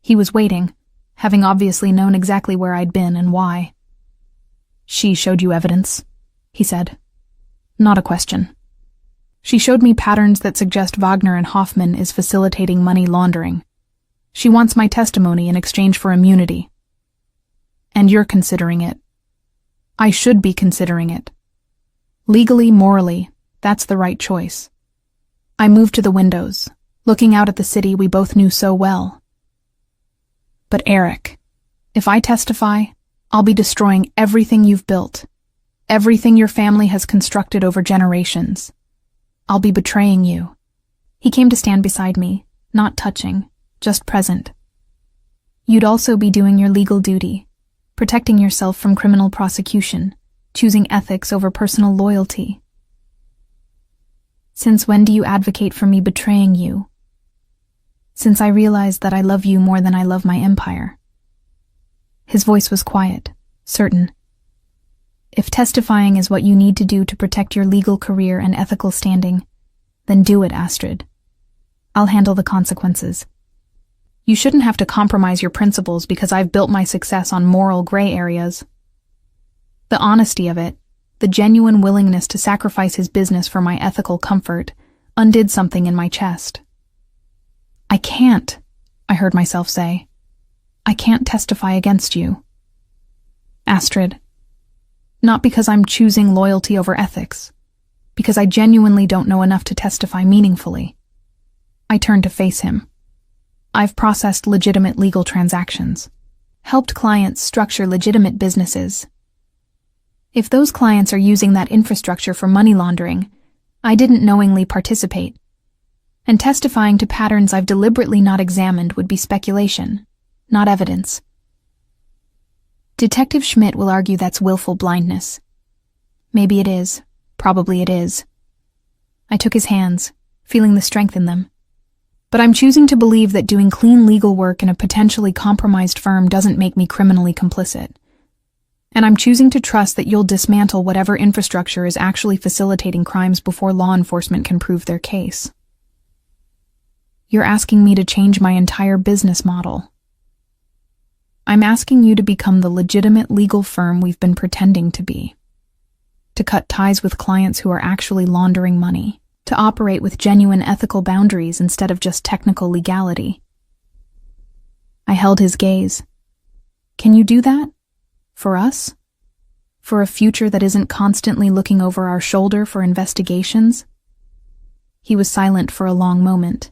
He was waiting, having obviously known exactly where I'd been and why. She showed you evidence, he said. Not a question. She showed me patterns that suggest Wagner and Hoffman is facilitating money laundering. She wants my testimony in exchange for immunity. And you're considering it. I should be considering it. Legally, morally, that's the right choice. I moved to the windows, looking out at the city we both knew so well. But Eric, if I testify, I'll be destroying everything you've built, everything your family has constructed over generations. I'll be betraying you. He came to stand beside me, not touching, just present. You'd also be doing your legal duty, protecting yourself from criminal prosecution, choosing ethics over personal loyalty. Since when do you advocate for me betraying you? Since I realized that I love you more than I love my empire. His voice was quiet, certain. If testifying is what you need to do to protect your legal career and ethical standing, then do it, Astrid. I'll handle the consequences. You shouldn't have to compromise your principles because I've built my success on moral gray areas. The honesty of it, the genuine willingness to sacrifice his business for my ethical comfort, undid something in my chest. I can't, I heard myself say. I can't testify against you. Astrid, not because I'm choosing loyalty over ethics, because I genuinely don't know enough to testify meaningfully. I turned to face him. I've processed legitimate legal transactions, helped clients structure legitimate businesses. If those clients are using that infrastructure for money laundering, I didn't knowingly participate. And testifying to patterns I've deliberately not examined would be speculation, not evidence. Detective Schmidt will argue that's willful blindness. Maybe it is. Probably it is. I took his hands, feeling the strength in them. But I'm choosing to believe that doing clean legal work in a potentially compromised firm doesn't make me criminally complicit. And I'm choosing to trust that you'll dismantle whatever infrastructure is actually facilitating crimes before law enforcement can prove their case. You're asking me to change my entire business model. I'm asking you to become the legitimate legal firm we've been pretending to be. To cut ties with clients who are actually laundering money. To operate with genuine ethical boundaries instead of just technical legality. I held his gaze. Can you do that? For us? For a future that isn't constantly looking over our shoulder for investigations? He was silent for a long moment,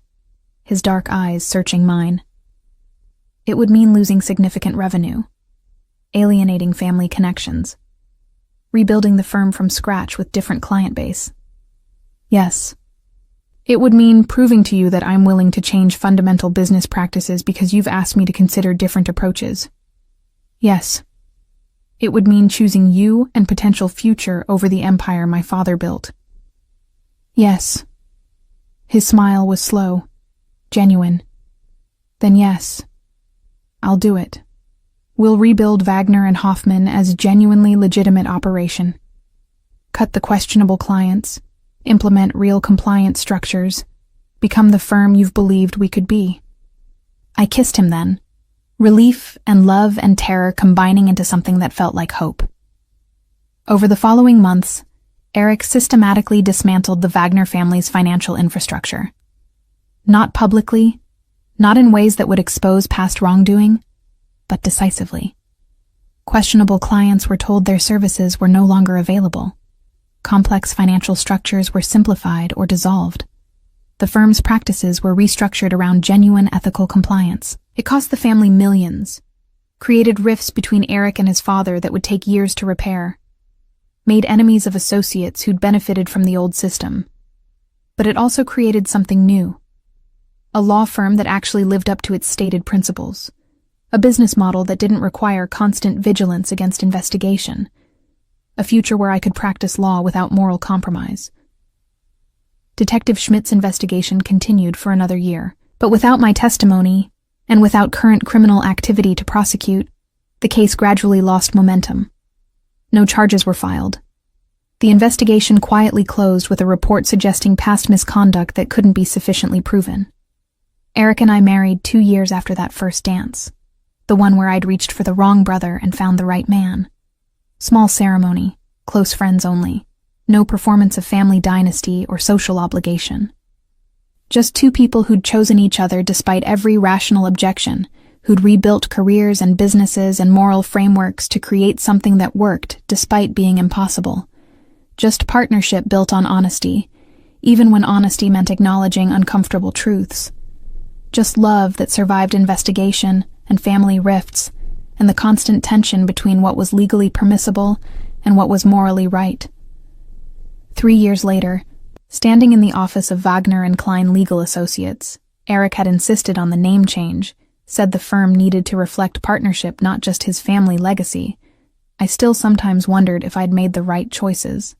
his dark eyes searching mine. It would mean losing significant revenue, alienating family connections, rebuilding the firm from scratch with different client base. Yes. It would mean proving to you that I'm willing to change fundamental business practices because you've asked me to consider different approaches. Yes. It would mean choosing you and potential future over the empire my father built. Yes. His smile was slow, genuine. Then yes. I'll do it. We'll rebuild Wagner and Hoffman as a genuinely legitimate operation. Cut the questionable clients. Implement real compliance structures, become the firm you've believed we could be. I kissed him then, relief and love and terror combining into something that felt like hope. Over the following months, Eric systematically dismantled the Wagner family's financial infrastructure. Not publicly, not in ways that would expose past wrongdoing, but decisively. Questionable clients were told their services were no longer available. Complex financial structures were simplified or dissolved. The firm's practices were restructured around genuine ethical compliance. It cost the family millions, created rifts between Eric and his father that would take years to repair, made enemies of associates who'd benefited from the old system. But it also created something new. A law firm that actually lived up to its stated principles. A business model that didn't require constant vigilance against investigation. A future where I could practice law without moral compromise. Detective Schmidt's investigation continued for another year, but without my testimony, and without current criminal activity to prosecute, the case gradually lost momentum. No charges were filed. The investigation quietly closed with a report suggesting past misconduct that couldn't be sufficiently proven. Eric and I married 2 years after that first dance, the one where I'd reached for the wrong brother and found the right man. Small ceremony, close friends only, no performance of family dynasty or social obligation. Just 2 people who'd chosen each other despite every rational objection, who'd rebuilt careers and businesses and moral frameworks to create something that worked despite being impossible. Just partnership built on honesty, even when honesty meant acknowledging uncomfortable truths. Just love that survived investigation and family rifts, and the constant tension between what was legally permissible and what was morally right. 3 years later, standing in the office of Wagner and Klein Legal Associates, Eric had insisted on the name change, said the firm needed to reflect partnership, not just his family legacy. I still sometimes wondered if I'd made the right choices.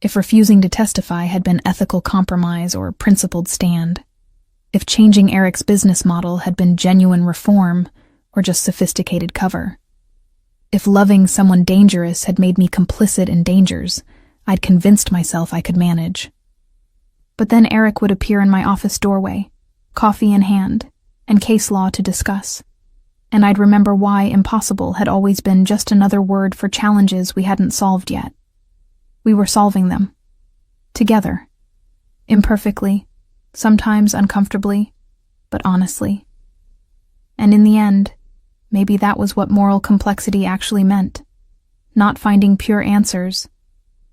If refusing to testify had been ethical compromise or principled stand. If changing Eric's business model had been genuine reform or just sophisticated cover. If loving someone dangerous had made me complicit in dangers I'd convinced myself I could manage. But then Eric would appear in my office doorway, coffee in hand, and case law to discuss. And I'd remember why impossible had always been just another word for challenges we hadn't solved yet. We were solving them. Together. Imperfectly. Sometimes uncomfortably, but honestly. And in the end, maybe that was what moral complexity actually meant. Not finding pure answers,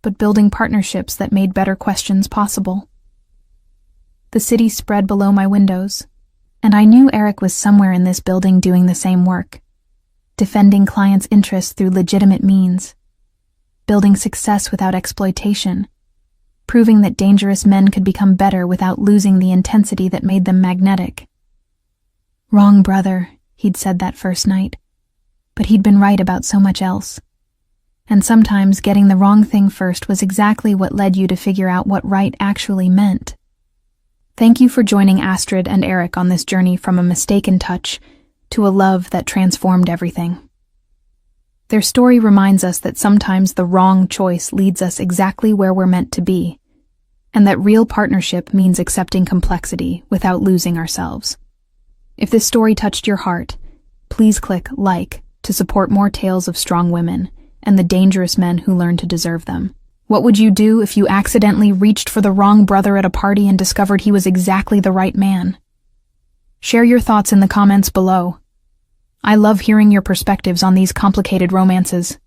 but building partnerships that made better questions possible. The city spread below my windows, and I knew Eric was somewhere in this building doing the same work, defending clients' interests through legitimate means, building success without exploitation, proving that dangerous men could become better without losing the intensity that made them magnetic. Wrong brother, he'd said that first night, but he'd been right about so much else. And sometimes getting the wrong thing first was exactly what led you to figure out what right actually meant. Thank you for joining Astrid and Eric on this journey from a mistaken touch to a love that transformed everything. Their story reminds us that sometimes the wrong choice leads us exactly where we're meant to be, and that real partnership means accepting complexity without losing ourselves. If this story touched your heart, please click like to support more tales of strong women and the dangerous men who learn to deserve them. What would you do if you accidentally reached for the wrong brother at a party and discovered he was exactly the right man? Share your thoughts in the comments below. I love hearing your perspectives on these complicated romances.